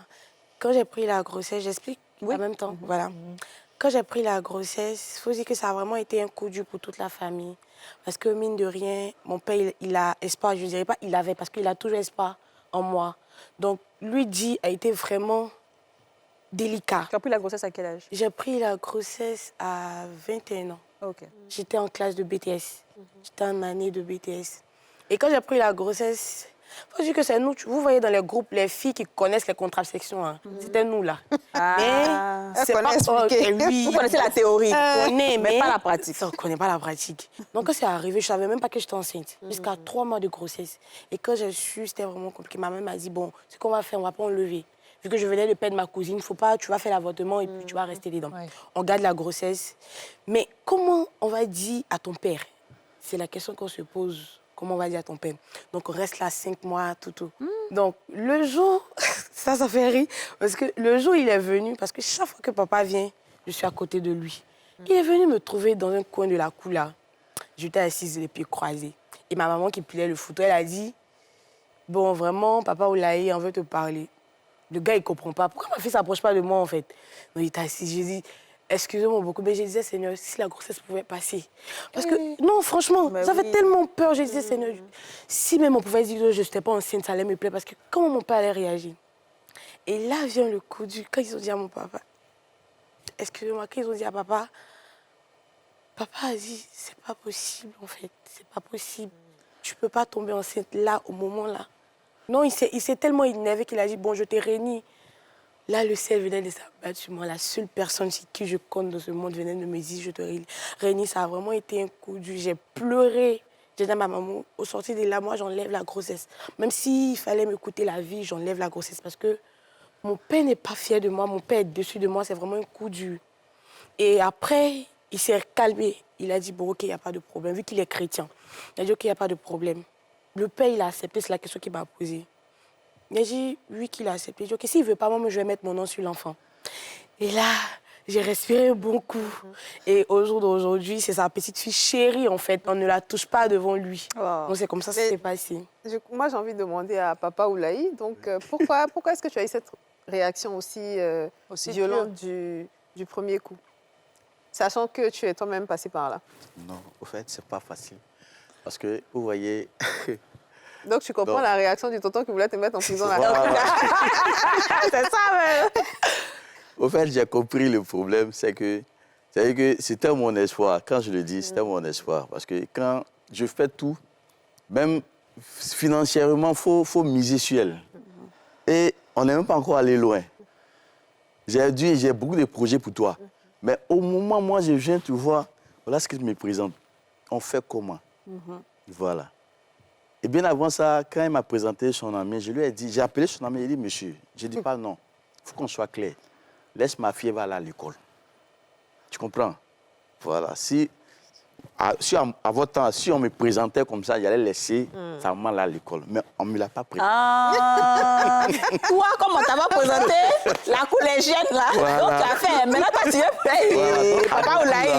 Quand j'ai pris la grossesse, j'explique en même temps. Voilà. Quand j'ai pris la grossesse, il faut dire que ça a vraiment été un coup dur pour toute la famille. Parce que, mine de rien, mon père, il a espoir. Je ne dirais pas il avait, parce qu'il a toujours espoir en moi. Donc, lui a été vraiment délicat. Tu as pris la grossesse à quel âge? J'ai pris la grossesse à 21 ans. Ok. J'étais en classe de BTS. J'étais en année de BTS. Et quand j'ai pris la grossesse, il faut dire que c'est nous. Vous voyez dans les groupes, les filles qui connaissent les contraceptions. Hein. C'était nous, là. Ah. Mais c'est pas... Oui. Vous connaissez la théorie, mais pas la pratique. On ne connaît pas la pratique. Donc, quand c'est arrivé, je ne savais même pas que j'étais enceinte. Jusqu'à 3 mois de grossesse. Et quand j'ai su, c'était vraiment compliqué. Ma mère m'a dit, bon, ce qu'on va faire, on ne va pas enlever. Vu que je venais de perdre ma cousine, faut pas, tu vas faire l'avortement et puis tu vas rester dedans. Ouais. On garde la grossesse. Mais comment on va dire à ton père? C'est la question qu'on se pose. Comment on va dire à ton père? Donc, on reste là 5 mois, tout. Donc, le jour, ça fait rire, parce que le jour, il est venu, parce que chaque fois que papa vient, je suis à côté de lui. Il est venu me trouver dans un coin de la cour, là. J'étais assise, les pieds croisés. Et ma maman qui pliait le fauteuil, elle a dit, bon, vraiment, papa Oulaye, on veut te parler. Le gars, il ne comprend pas. Pourquoi ma fille ne s'approche pas de moi, en fait? Donc, il était assis. J'ai dit, excusez-moi beaucoup, mais je disais, Seigneur, si la grossesse pouvait passer. Parce que, non, franchement, ça fait tellement peur. Je disais, Seigneur, si même on pouvait dire que je n'étais pas enceinte, ça allait me plaire. Parce que comment mon père allait réagir? Et là vient le coup du... Quand ils ont dit à mon papa, excusez-moi, quand ils ont dit à papa, papa a dit, c'est pas possible, en fait. C'est pas possible. Tu peux pas tomber enceinte là, au moment là. Non, il s'est tellement énervé qu'il a dit, bon, je t'ai réuni. Là, le ciel venait de s'abattre sur moi. La seule personne sur qui je compte dans ce monde venait de me dire, je te réunis. Ça a vraiment été un coup dur. J'ai pleuré. J'ai dit à ma maman, au sortir de là, moi, j'enlève la grossesse. Même s'il fallait me coûter la vie, j'enlève la grossesse. Parce que mon père n'est pas fier de moi. Mon père est dessus de moi. C'est vraiment un coup dur. Et après, il s'est calmé. Il a dit, bon, OK, il n'y a pas de problème. Vu qu'il est chrétien, il a dit, OK, il n'y a pas de problème. Le père, il a accepté, c'est la question qu'il m'a posée. Il a dit, oui, qu'il a accepté. Il a dit, OK, s'il ne veut pas, moi, je vais mettre mon nom sur l'enfant. Et là, j'ai respiré un bon coup. Et au jour d'aujourd'hui, c'est sa petite fille chérie, en fait. On ne la touche pas devant lui. Oh. Donc, c'est comme ça que ça s'est passé. Moi, j'ai envie de demander à papa Oulaye, donc pourquoi est-ce que tu as eu cette réaction aussi violente du premier coup? Sachant que tu es toi-même passé par là. Non, au fait, c'est pas facile. Parce que, vous voyez... Donc, tu comprends la réaction du tonton qui voulait te mettre en prison là. Voilà. C'est ça, même. Au fait, j'ai compris le problème, c'est que c'était mon espoir. Quand je le dis, c'était mon espoir. Parce que quand je fais tout, même financièrement, il faut miser sur elle. Et on n'est même pas encore allé loin. J'ai beaucoup de projets pour toi. Mais au moment où moi, je viens te voir, voilà ce que je me présente. On fait comment? Voilà. Et bien avant ça, quand il m'a présenté son ami, je lui ai dit, j'ai appelé son ami, il dit, monsieur, je ne dis pas non. Il faut qu'on soit clair. Laisse ma fille aller à l'école. Tu comprends? Voilà. Si à votre temps, si on me présentait comme ça, j'allais laisser sa maman aller à l'école. Mais on ne me l'a pas présenté. Ah, toi, comme on t'avait présenté, la collégienne, là, Voilà. donc tu as fait. Maintenant, toi, tu veux faire. Voilà. Papa Oulaï.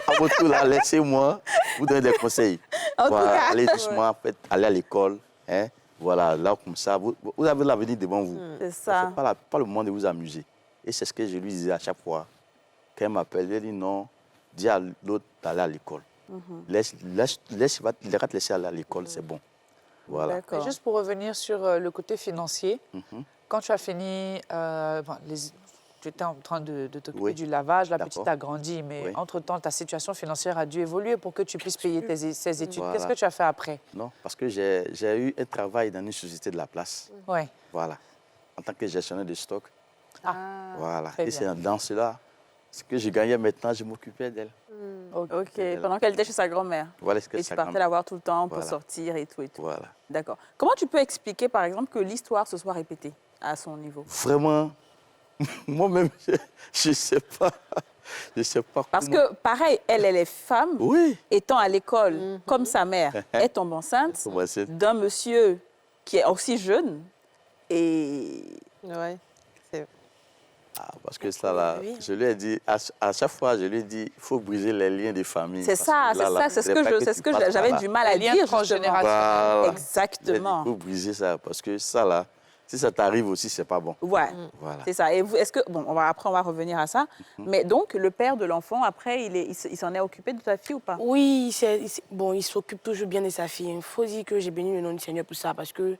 À votre tour, là, laissez-moi vous donner des conseils. En tout Voilà, cas. allez doucement, allez à l'école. Hein? Voilà, là, comme ça, vous avez l'avenir devant vous. C'est ça. Ce n'est pas le moment de vous amuser. Et c'est ce que je lui disais à chaque fois. Quand elle m'appelle, elle dit non, dis à l'autre d'aller à l'école. Il va te laisser aller à l'école, c'est bon. Voilà. Mais D'accord. juste pour revenir sur le côté financier, quand tu as fini, tu étais en train de t'occuper Oui. du lavage, la D'accord. petite a grandi, mais Oui. entre-temps, ta situation financière a dû évoluer pour que tu puisses payer ses études. Voilà. Qu'est-ce que tu as fait après? Non, parce que j'ai eu un travail dans une société de la place. Ouais. Voilà. En tant que gestionnaire de stock. Voilà. Très Et bien. c'est dans cela, ce que je gagnais maintenant, je m'occupais d'elle. Ok, pendant qu'elle était chez sa grand-mère. Voilà ce que Et tu ça partais la voir tout le temps pour Voilà. sortir et tout et tout. Voilà. D'accord. Comment tu peux expliquer, par exemple, que l'histoire se soit répétée à son niveau? Vraiment, moi-même, je ne sais pas. Je sais pas Parce comment. que, pareil, elle est femme, Oui. étant à l'école, comme sa mère, elle tombe enceinte Comment c'est- d'un monsieur qui est aussi jeune. Et Ouais. Ah, parce que ça, là, Oui. je lui ai dit, à chaque fois, je lui ai dit, il faut briser les liens de famille. c'est parce ça, que là, là, c'est ce il faudrait pas que tu passes par j'avais là. du mal à Les liens dire. justement. transgénérationnels. Voilà. Exactement. Il faut briser ça, parce que ça, là, si ça t'arrive aussi, c'est pas bon. Ouais, Voilà. c'est ça. Et vous, est-ce que, bon, après, on va revenir à ça. Mais donc, le père de l'enfant, après, il s'en est occupé de ta fille ou pas? Oui, bon, il s'occupe toujours bien de sa fille. Il faut dire que j'ai béni le nom du Seigneur pour ça, parce que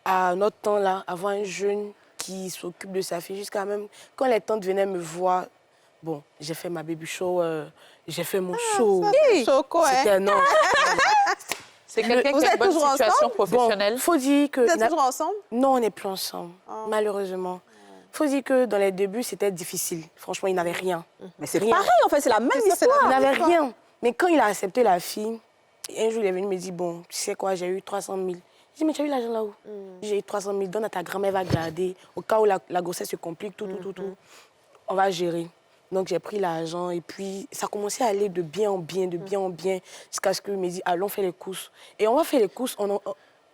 à notre temps, là, avoir un jeune qui s'occupe de sa fille, jusqu'à même quand les tantes venaient me voir, bon, j'ai fait ma baby show, j'ai fait mon show. Choco, hein? C'était non. C'est quelqu'un Vous qui a une êtes bonne toujours situation ensemble? professionnelle. Bon, faut dire que Vous êtes toujours ensemble? non, on n'est plus ensemble, malheureusement. Faut dire que dans les débuts, c'était difficile. Franchement, il n'avait rien. Mais c'est Rien. pareil, en fait, c'est la même C'est ça, c'est la histoire. Il n'avait rien. Mais quand il a accepté la fille, un jour, il est venu me dire, bon, tu sais quoi, j'ai eu 300 000. Je dis, mais tu as eu l'argent là où? J'ai eu 300 000, donne à ta grand-mère, va garder. Au cas où la grossesse se complique, tout. On va gérer. Donc, j'ai pris l'argent et puis ça commençait à aller de bien en bien, jusqu'à ce qu'il me dise, allons faire les courses. Et on va faire les courses.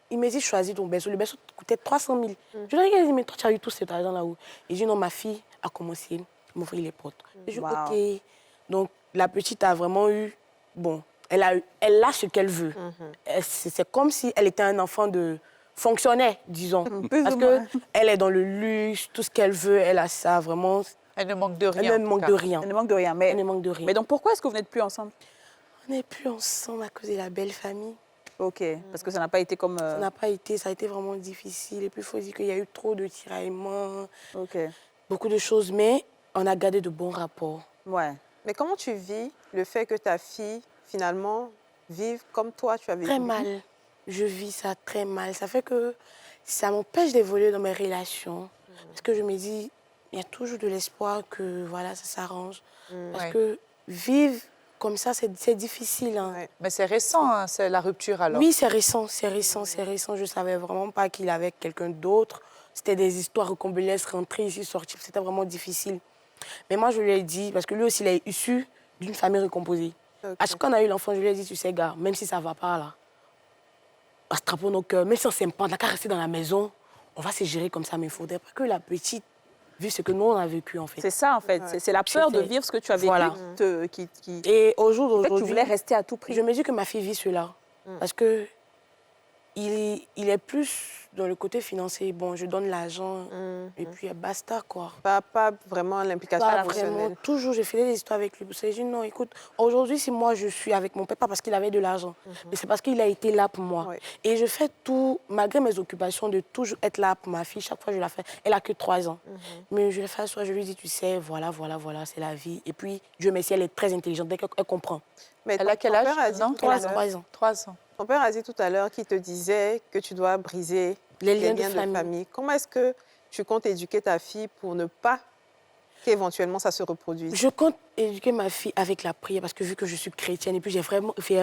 Il me dit, choisis ton berceau. Le berceau coûtait 300 000. Je lui ai dit, mais toi, tu as eu tout cet argent là où? Il dit, non, ma fille a commencé à m'ouvrir les portes. Je dis, Wow. OK. Donc, la petite a vraiment eu, bon, elle a ce qu'elle veut. C'est comme si elle était un enfant de fonctionnaire, disons. Plus Parce ou moins. qu'elle est dans le luxe, tout ce qu'elle veut, elle a ça, vraiment. Elle ne manque de rien. Elle en ne tout manque cas. de rien. Elle ne manque de rien. Elle ne manque de rien. Mais donc, pourquoi est-ce que vous n'êtes plus ensemble? On n'est plus ensemble à cause de la belle famille. Ok, parce que ça n'a pas été comme... Ça n'a pas été, ça a été vraiment difficile. Et puis, il faut dire qu'il y a eu trop de tiraillements, Ok, beaucoup de choses, mais on a gardé de bons rapports. ouais. Mais comment tu vis le fait que ta fille, finalement, vive comme toi, tu as vécu? Très mal. Je vis ça très mal. Ça fait que ça m'empêche d'évoluer dans mes relations. Parce que je me dis, il y a toujours de l'espoir que voilà, ça s'arrange. Parce Ouais. que vivre comme ça, c'est difficile. Hein. Ouais. Mais c'est récent, hein, c'est la rupture alors. Oui, c'est récent. Je ne savais vraiment pas qu'il avait quelqu'un d'autre. C'était des histoires rocambolesques, rentrer ici, sortir. C'était vraiment difficile. Mais moi, je lui ai dit, parce que lui aussi, il est issu d'une famille recomposée. Ok. À chaque fois qu'on a eu l'enfant, je lui ai dit, tu sais, gars, même si ça ne va pas, là, on se trappe nos cœurs, même si on s'aime pas, on n'a qu'à rester dans la maison, on va se gérer comme ça. Mais il ne faudrait pas que la petite vive ce que nous, on a vécu, en fait. C'est ça, en fait. C'est la peur de fais- vivre ce que tu as vécu Voilà. qui... Et au jour En fait, tu d'aujourd'hui, voulais rester à tout prix. je me dis que ma fille vit cela. Parce que il est plus dans le côté financier. Bon, je donne l'argent et puis basta, quoi. Pas vraiment l'implication Pas émotionnelle. vraiment. Toujours, j'ai fait des histoires avec lui. J'ai dit, non, écoute, aujourd'hui, si moi, je suis avec mon père, pas parce qu'il avait de l'argent, mais c'est parce qu'il a été là pour moi. Ouais. Et je fais tout, malgré mes occupations, de toujours être là pour ma fille. Chaque fois, je la fais. Elle a que 3 ans. Mais je la fais asseoir, je lui dis, tu sais, voilà, c'est la vie. Et puis, Dieu merci, elle est très intelligente, dès qu'elle comprend. Mais Elle a quel ton âge père a dit maintenant? tout à l'heure- 3 ans. 3 ans. Ton père a dit tout à l'heure qu'il te disait que tu dois briser Les liens de famille. Comment est-ce que tu comptes éduquer ta fille pour ne pas qu'éventuellement ça se reproduise? Je compte éduquer ma fille avec la prière parce que vu que je suis chrétienne et puis j'ai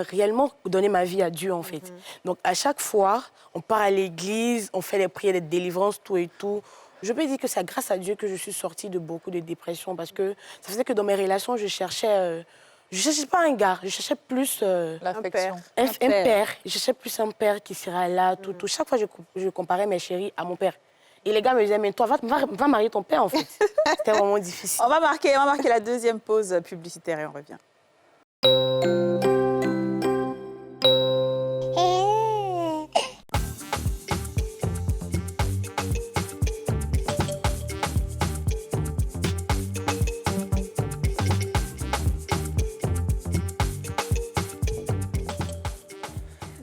réellement donné ma vie à Dieu en fait. Donc à chaque fois, on part à l'église, on fait les prières de délivrance, tout et tout. Je peux dire que c'est grâce à Dieu que je suis sortie de beaucoup de dépression parce que ça faisait que dans mes relations, je cherchais pas un gars, je cherchais plus L'affection. un père. Je cherchais plus un père qui sera là, tout. Chaque fois, je comparais mes chéris à mon père. Et les gars me disaient, mais toi, va marier ton père, en fait. C'était vraiment difficile. On va marquer la deuxième pause publicitaire et on revient.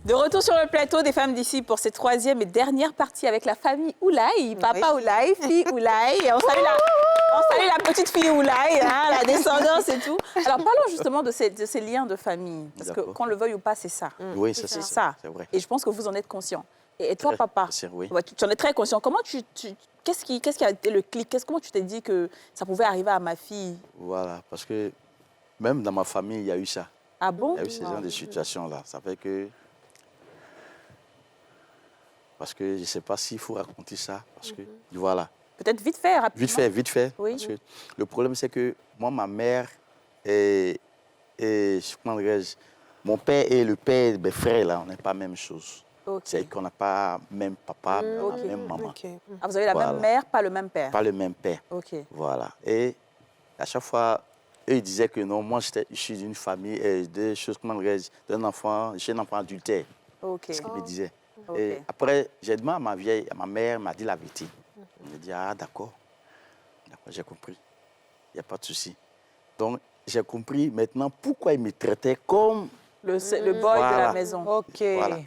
De retour sur le plateau des femmes d'ici pour cette troisième et dernière partie avec la famille Oulaye, papa Oulaye, fille Oulaye. Et on salue la petite fille Oulaye, hein, la descendance et tout. Alors parlons justement de ces liens de famille. Parce que qu'on le veuille ou pas, c'est ça. Oui, c'est ça. C'est vrai. Et je pense que vous en êtes conscient. Et toi, papa, Oui. tu en es très conscient. Comment qu'est-ce qui a été le clic? Comment tu t'es dit que ça pouvait arriver à ma fille? Voilà, parce que même dans ma famille, il y a eu ça. Ah bon? Il y a eu ce genre de situations-là. Ça fait que... Parce que je ne sais pas s'il faut raconter ça. Parce que, voilà. Peut-être vite fait, rapidement. Vite fait. Oui. Parce que le problème, c'est que moi, ma mère et comment dirais-je, mon père et le père de mes frères, là, on n'est pas la même chose. Okay. C'est qu'on n'a pas même papa, même maman. Ah, vous avez la même mère, pas le même père? Pas le même père. Ok. Voilà. Et à chaque fois, eux, ils disaient que non, moi, je suis d'une famille, des choses, comment dirais-je, d'un enfant, je suis un enfant adultère. Ok. C'est ce qu'ils me disaient. Ok. Et après, j'ai demandé à ma mère m'a dit la vérité. Elle m'a dit, ah d'accord, j'ai compris, il n'y a pas de souci. Donc, j'ai compris maintenant pourquoi il me traitait comme... Le boy de la maison. OK. Voilà.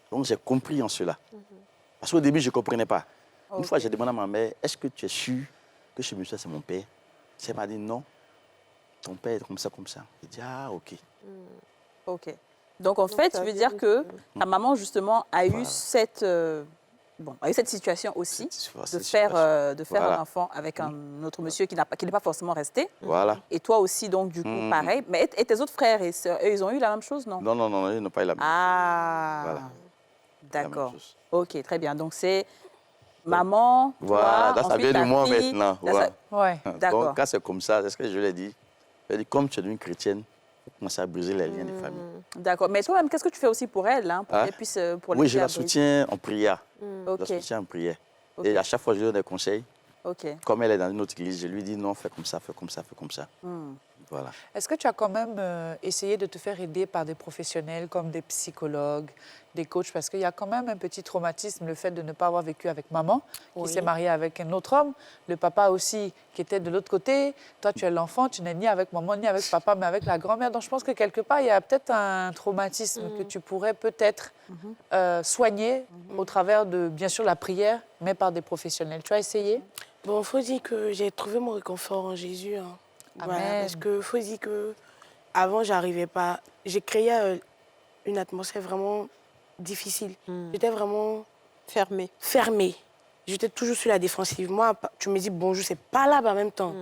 Donc, j'ai compris en cela. Parce qu'au début, je ne comprenais pas. Une fois, j'ai demandé à ma mère, est-ce que tu es sûre que ce monsieur, c'est mon père? Elle m'a dit, non, ton père est comme ça, comme ça. J'ai dit, ah, ok. Ok. Donc, en fait, tu veux dire que ta maman, justement, a eu cette situation aussi de faire un enfant avec un autre monsieur qui n'est pas forcément resté. Voilà. Et toi aussi, donc, du coup, pareil. Mais et tes autres frères et sœurs, eux, ils ont eu la même chose, non? Non, ils n'ont pas eu la même chose. Ah, Voilà. d'accord. Ok, très bien. Donc, c'est maman, voilà, toi, ça vient de moi maintenant. Voilà. Ouais. D'accord. Donc, quand c'est comme ça, c'est ce que je l'ai dit. Je dit, comme tu es une chrétienne, il faut commencer à briser les liens de famille. D'accord. Mais toi-même, qu'est-ce que tu fais aussi pour elle, hein, pour qu'elle puisse... Pour Oui, je la soutiens en prière. Ok. Je la soutiens en prière. Ok. Et à chaque fois, je lui donne des conseils. Ok. Comme elle est dans une autre église, je lui dis non, fais comme ça, fais comme ça, fais comme ça. Voilà. Est-ce que tu as quand même essayé de te faire aider par des professionnels comme des psychologues, des coachs? Parce qu'il y a quand même un petit traumatisme, le fait de ne pas avoir vécu avec maman, qui s'est mariée avec un autre homme, le papa aussi qui était de l'autre côté. Toi, tu es l'enfant, tu n'es ni avec maman, ni avec papa, mais avec la grand-mère. Donc, je pense que quelque part, il y a peut-être un traumatisme que tu pourrais peut-être soigner au travers de, bien sûr, la prière, mais par des professionnels. Tu as essayé? Bon, il faut dire que j'ai trouvé mon réconfort en Jésus. Hein. Voilà, Amen. parce qu'il faut dire qu'avant, je n'arrivais pas. J'ai créé une atmosphère vraiment difficile. J'étais vraiment fermée. J'étais toujours sur la défensive. Moi, tu me dis bonjour, c'est pas là en même temps.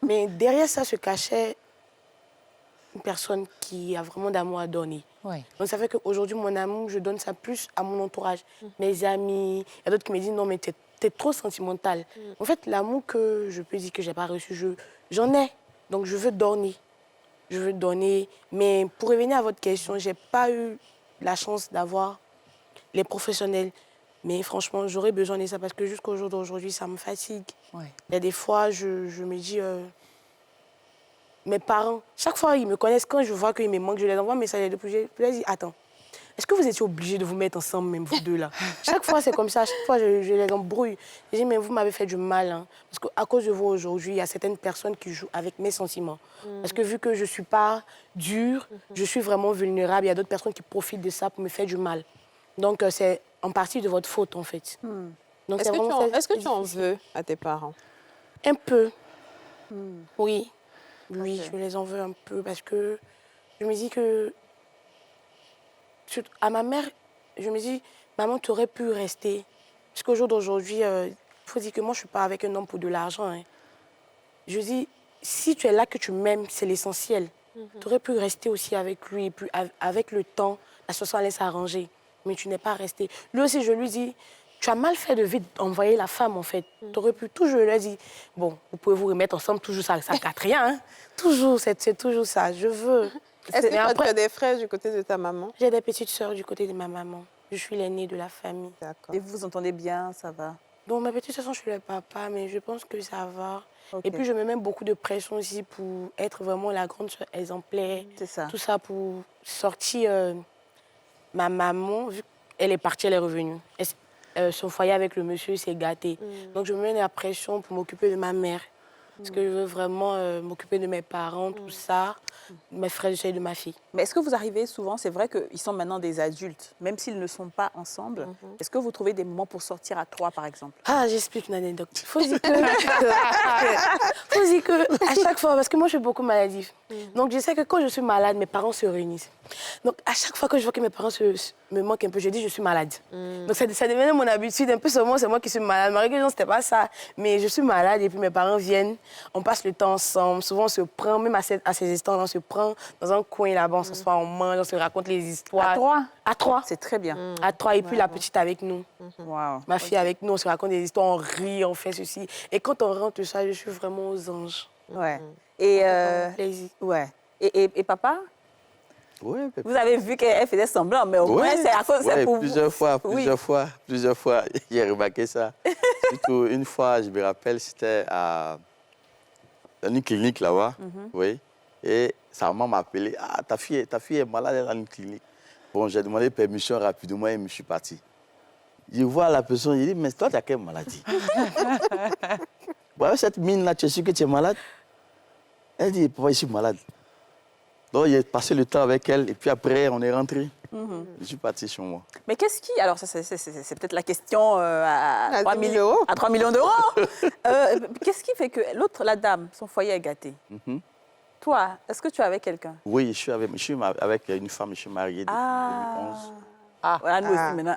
Mais derrière ça se cachait une personne qui a vraiment d'amour à donner. Oui. Donc ça fait qu'aujourd'hui, mon amour, je donne ça plus à mon entourage. Mes amis, il y a d'autres qui me disent non, mais t'es trop sentimentale. En fait, l'amour que je peux dire que je n'ai pas reçu, j'en ai. Donc je veux donner. Je veux donner. Mais pour revenir à votre question, je n'ai pas eu la chance d'avoir les professionnels. Mais franchement, j'aurais besoin de ça parce que jusqu'au jour d'aujourd'hui, ça me fatigue. Oui. Il y a des fois, je me dis... mes parents, chaque fois, ils me connaissent. Quand je vois qu'ils me manquent, je les envoie un message. Je leur dis, attends, est-ce que vous étiez obligés de vous mettre ensemble, même vous deux, là? Chaque fois, c'est comme ça. Chaque fois, je les embrouille. Je dis, mais vous m'avez fait du mal. Hein. Parce qu'à cause de vous, aujourd'hui, il y a certaines personnes qui jouent avec mes sentiments. Parce que vu que je ne suis pas dure, je suis vraiment vulnérable. Il y a d'autres personnes qui profitent de ça pour me faire du mal. Donc, c'est en partie de votre faute, en fait. Donc, Est-ce que tu en veux à tes parents? Un peu. Oui. Oui, je les en veux un peu parce que je me dis que... À ma mère, je me dis, maman, tu aurais pu rester Parce qu'au jour d'aujourd'hui, il faut dire que moi, je ne suis pas avec un homme pour de l'argent. Hein. Je dis, si tu es là, que tu m'aimes, c'est l'essentiel. Tu aurais pu rester aussi avec lui. Et puis, avec le temps, la situation allait s'arranger. Mais tu n'es pas resté. Lui aussi, je lui dis, tu as mal fait de vite envoyer la femme, en fait. Tu aurais pu toujours lui dire, bon, vous pouvez vous remettre ensemble, toujours ça gâte rien. Hein. Toujours, c'est toujours ça. Je veux. Est-ce que tu après, as des frères du côté de ta maman? j'ai des petites sœurs du côté de ma maman. Je suis l'aînée de la famille. D'accord. Et vous vous entendez bien, ça va? Donc, mes petites sœurs, je suis le papa, mais je pense que ça va. Ok. Et puis, je me mets beaucoup de pression aussi pour être vraiment la grande sœur exemplaire. C'est ça. Tout ça pour sortir ma maman, vu qu'elle est partie, elle est revenue. Son foyer avec le monsieur s'est gâté. Donc, je me mets la pression pour m'occuper de ma mère. Parce que je veux vraiment m'occuper de mes parents, tout ça, mes frères et de ma fille. Mais est-ce que vous arrivez souvent, c'est vrai qu'ils sont maintenant des adultes, même s'ils ne sont pas ensemble, est-ce que vous trouvez des moments pour sortir à 3, par exemple? Ah, j'explique une anecdote. Faut dire que à chaque fois, parce que moi, je suis beaucoup maladif. Donc, je sais que quand je suis malade, mes parents se réunissent. Donc, à chaque fois que je vois que mes parents me manquent un peu, je dis je suis malade. Donc, ça devenait mon habitude. Un peu seulement, c'est moi qui suis malade. Malgré que c'était pas ça. Mais je suis malade et puis mes parents viennent. On passe le temps ensemble. Souvent, on se prend, même à ces instants-là, on se prend dans un coin là-bas, on s'assoit, on mange, on se raconte les histoires. À 3? À 3. C'est très bien. À 3. Et puis la petite avec nous. Wow. Ma fille avec nous, on se raconte des histoires, on rit, on fait ceci. Et quand on rentre tout ça, je suis vraiment aux anges. Ouais. Et, Plaisir. ouais. Et papa? Oui, Vous avez vu qu'elle faisait semblant, mais au moins, c'est à cause c'est pour plusieurs vous. fois, j'ai remarqué ça. Surtout une fois, je me rappelle, c'était dans une clinique là-bas, oui, et sa maman m'a appelé, ah, ta fille est malade, elle est dans une clinique. Bon, j'ai demandé permission rapidement et je suis parti. Je vois la personne, je dis, mais toi, tu as quelle maladie? Bon, avec cette mine-là, tu es sûr que tu es malade? Elle dit, papa, je suis malade. Donc, j'ai passé le temps avec elle et puis après, on est rentré. Je suis parti chez moi. Mais qu'est-ce qui... Alors, ça, c'est peut-être la question à 3 millions d'euros. À 3 millions d'euros. Qu'est-ce qui fait que l'autre, la dame, son foyer est gâté? Toi, est-ce que tu es avec quelqu'un? Oui, je suis avec une femme, je suis marié depuis 2011. Ah, voilà, nous aussi maintenant.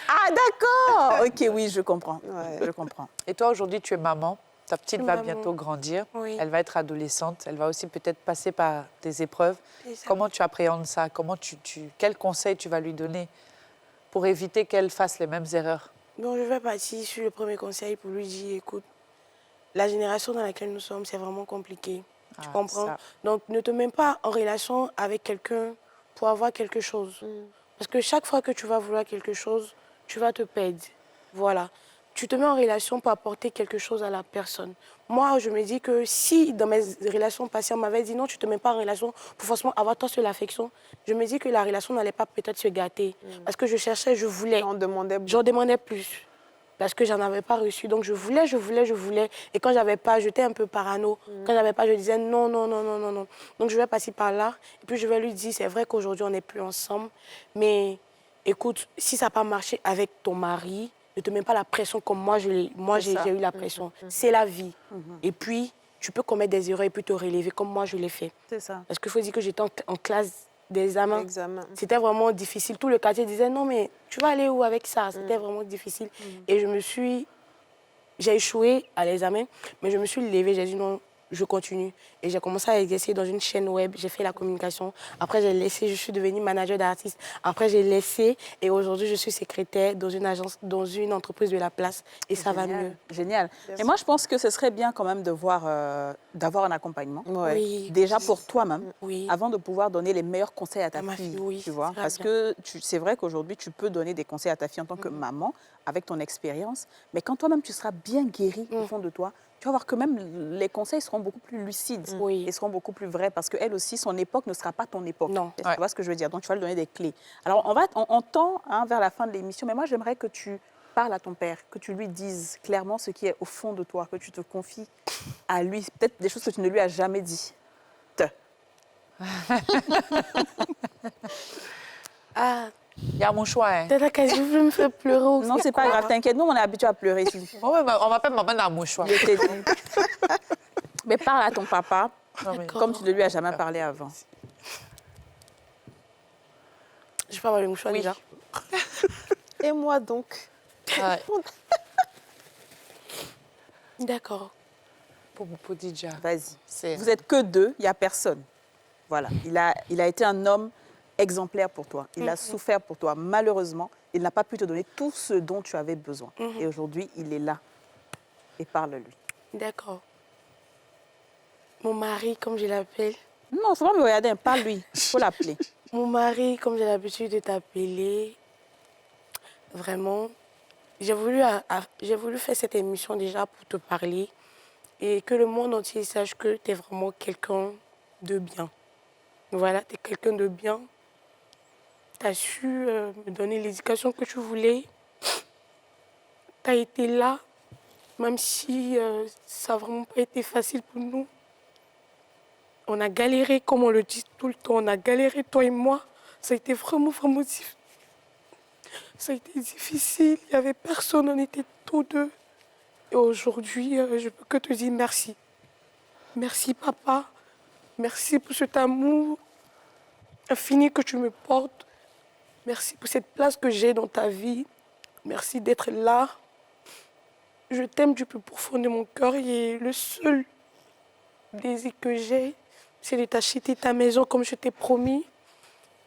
Ah, d'accord. Ok, oui, je comprends. Ouais. Je comprends. Et toi, aujourd'hui, tu es maman. Ta petite va Maman. bientôt grandir. Oui. Elle va être adolescente. Elle va aussi peut-être passer par des épreuves. C'est ça. Comment tu appréhendes ça? Quels conseils tu vas lui donner pour éviter qu'elle fasse les mêmes erreurs? Bon, je vais partir sur le premier conseil pour lui dire, écoute, la génération dans laquelle nous sommes, c'est vraiment compliqué. Tu comprends? ça. Donc, ne te mets pas en relation avec quelqu'un pour avoir quelque chose. Parce que chaque fois que tu vas vouloir quelque chose, tu vas te perdre. Voilà. Tu te mets en relation pour apporter quelque chose à la personne. Moi, je me dis que si dans mes relations passées, on m'avait dit non, tu ne te mets pas en relation pour forcément avoir toi sur l'affection, je me dis que la relation n'allait pas peut-être se gâter. Parce que je cherchais, je voulais. On demandait beaucoup. J'en demandais plus. Parce que j'en avais pas reçu. Donc je voulais. Et quand j'avais pas, j'étais un peu parano. Quand j'avais pas, je disais non. Donc je vais passer par là. Et puis je vais lui dire, c'est vrai qu'aujourd'hui on n'est plus ensemble. Mais écoute, si ça n'a pas marché avec ton mari, ne te mets pas la pression comme moi j'ai eu la pression. C'est la vie. Et puis, tu peux commettre des erreurs et puis te relever comme moi je l'ai fait. C'est ça. Parce qu'il faut dire que j'étais en classe d'examen. L'examen. C'était vraiment difficile. Tout le quartier disait non, mais tu vas aller où avec ça? C'était vraiment difficile. Et j'ai échoué à l'examen, mais je me suis levée, j'ai dit non, je continue. Et j'ai commencé à exercer dans une chaîne web, j'ai fait la communication. Après, j'ai laissé, je suis devenue manager d'artistes. Après, j'ai laissé et aujourd'hui, je suis secrétaire dans une agence, dans une entreprise de la place et ça va mieux. Génial. Et moi, je pense que ce serait bien quand même d'avoir un accompagnement. Ouais. Oui. Déjà pour toi-même, Oui. avant de pouvoir donner les meilleurs conseils à ta À ma fille, fille, oui, tu vois. c'est Parce bien. que c'est vrai qu'aujourd'hui, tu peux donner des conseils à ta fille en tant que maman, avec ton expérience. Mais quand toi-même, tu seras bien guéri au fond de toi, tu vas voir que même les conseils seront beaucoup plus lucides Oui. et seront beaucoup plus vrais parce qu'elle aussi, son époque ne sera pas ton époque. Non. Tu vois ce que je veux dire? Donc, tu vas lui donner des clés. Alors, on tend vers la fin de l'émission, mais moi, j'aimerais que tu parles à ton père, que tu lui dises clairement ce qui est au fond de toi, que tu te confies à lui, peut-être des choses que tu ne lui as jamais dit. Ah, Il y a mon choix. Hein. peut-être que je veux me faire pleurer aussi. Non, c'est pas grave, t'inquiète, nous, on est habitués à pleurer ici. Oh, ouais, on m'appelle maman dans mon choix. Je t'ai dit. Mais parle à ton papa, Non, mais- comme tu ne lui as jamais parlé avant. Je peux avoir le mouchoir déjà. Et moi donc. Ouais. D'accord. Pour Dija. Vas-y. Vous êtes que deux, il n'y a personne. Voilà. Il a été un homme exemplaire pour toi. Il a souffert pour toi. Malheureusement, il n'a pas pu te donner tout ce dont tu avais besoin. Et aujourd'hui, il est là. Et parle-lui. D'accord. Mon mari, comme je l'appelle. Non, il ne faut pas me regarder. Parle-lui. Il faut l'appeler. Mon mari, comme j'ai l'habitude de t'appeler, vraiment, j'ai voulu faire cette émission déjà pour te parler et que le monde entier sache que tu es vraiment quelqu'un de bien. Voilà, tu es quelqu'un de bien. Tu as su me donner l'éducation que tu voulais. Tu as été là, même si ça n'a vraiment pas été facile pour nous. On a galéré, comme on le dit tout le temps, on a galéré, toi et moi. Ça a été vraiment difficile. Ça a été difficile, il n'y avait personne, on était tous deux. Et aujourd'hui, je ne peux que te dire merci. Merci, papa. Merci pour cet amour infini que tu me portes. Merci pour cette place que j'ai dans ta vie. Merci d'être là. Je t'aime du plus profond de mon cœur et le seul désir que j'ai, c'est de t'acheter ta maison comme je t'ai promis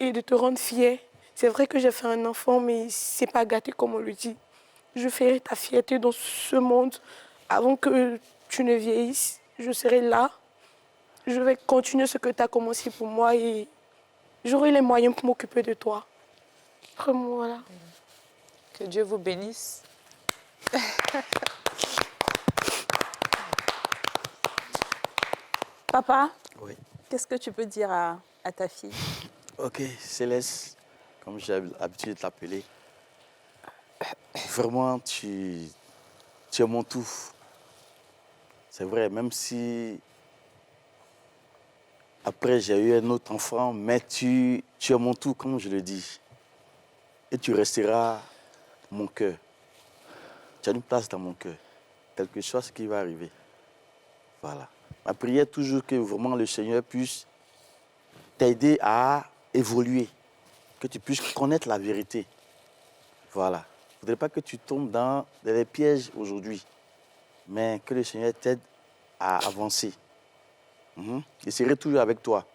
et de te rendre fière. C'est vrai que j'ai fait un enfant, mais c'est pas gâté comme on le dit. Je ferai ta fierté dans ce monde avant que tu ne vieillisses. Je serai là. Je vais continuer ce que tu as commencé pour moi et j'aurai les moyens pour m'occuper de toi. Vraiment, voilà. Que Dieu vous bénisse. Papa, Oui. qu'est-ce que tu peux dire à ta fille? Ok, Céleste, comme j'ai l'habitude de t'appeler, vraiment, tu es mon tout. C'est vrai, même si après j'ai eu un autre enfant, mais tu es mon tout, comme je le dis. Et tu resteras mon cœur. Tu as une place dans mon cœur. Quelque chose qui va arriver. Voilà. Ma prière est toujours que vraiment le Seigneur puisse t'aider à évoluer, que tu puisses connaître la vérité. Voilà. Je ne voudrais pas que tu tombes dans les pièges aujourd'hui, mais que le Seigneur t'aide à avancer. Je serai toujours avec toi,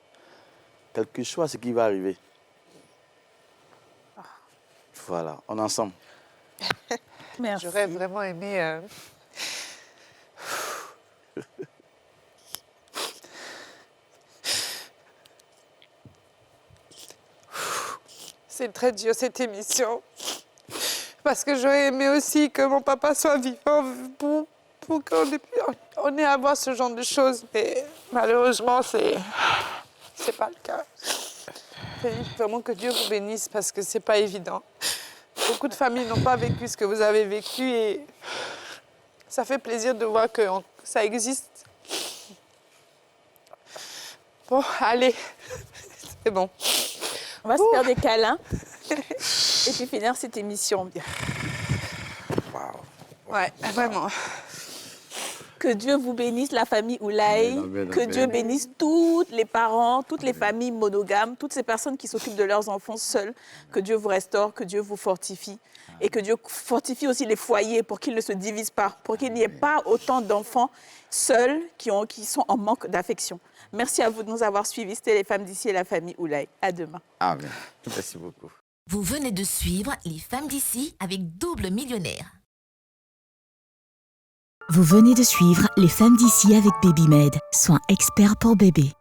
quel que soit ce qui va arriver. Voilà, on est ensemble. Merci. J'aurais vraiment aimé... C'est très dur cette émission. Parce que j'aurais aimé aussi que mon papa soit vivant pour qu'on ait à voir ce genre de choses. Mais malheureusement, c'est pas le cas. C'est vraiment que Dieu vous bénisse parce que c'est pas évident. Beaucoup de familles n'ont pas vécu ce que vous avez vécu et ça fait plaisir de voir que ça existe. Bon, allez, c'est bon. On va se faire des câlins et puis finir cette émission bien. Ouais, vraiment. Que Dieu vous bénisse, la famille Oulaye. Amen, Que amen. Dieu bénisse tous les parents, toutes les familles monogames, toutes ces personnes qui s'occupent de leurs enfants seuls. Que Dieu vous restaure, que Dieu vous fortifie. Et que Dieu fortifie aussi les foyers pour qu'ils ne se divisent pas, pour qu'il n'y ait pas autant d'enfants seuls qui sont en manque d'affection. Merci à vous de nous avoir suivis. C'était les femmes d'ici et la famille Oulaye. À demain. Amen. Merci beaucoup. Vous venez de suivre Les femmes d'ici avec Double Millionnaire. Vous venez de suivre Les femmes d'ici avec BabyMed, soins experts pour bébés.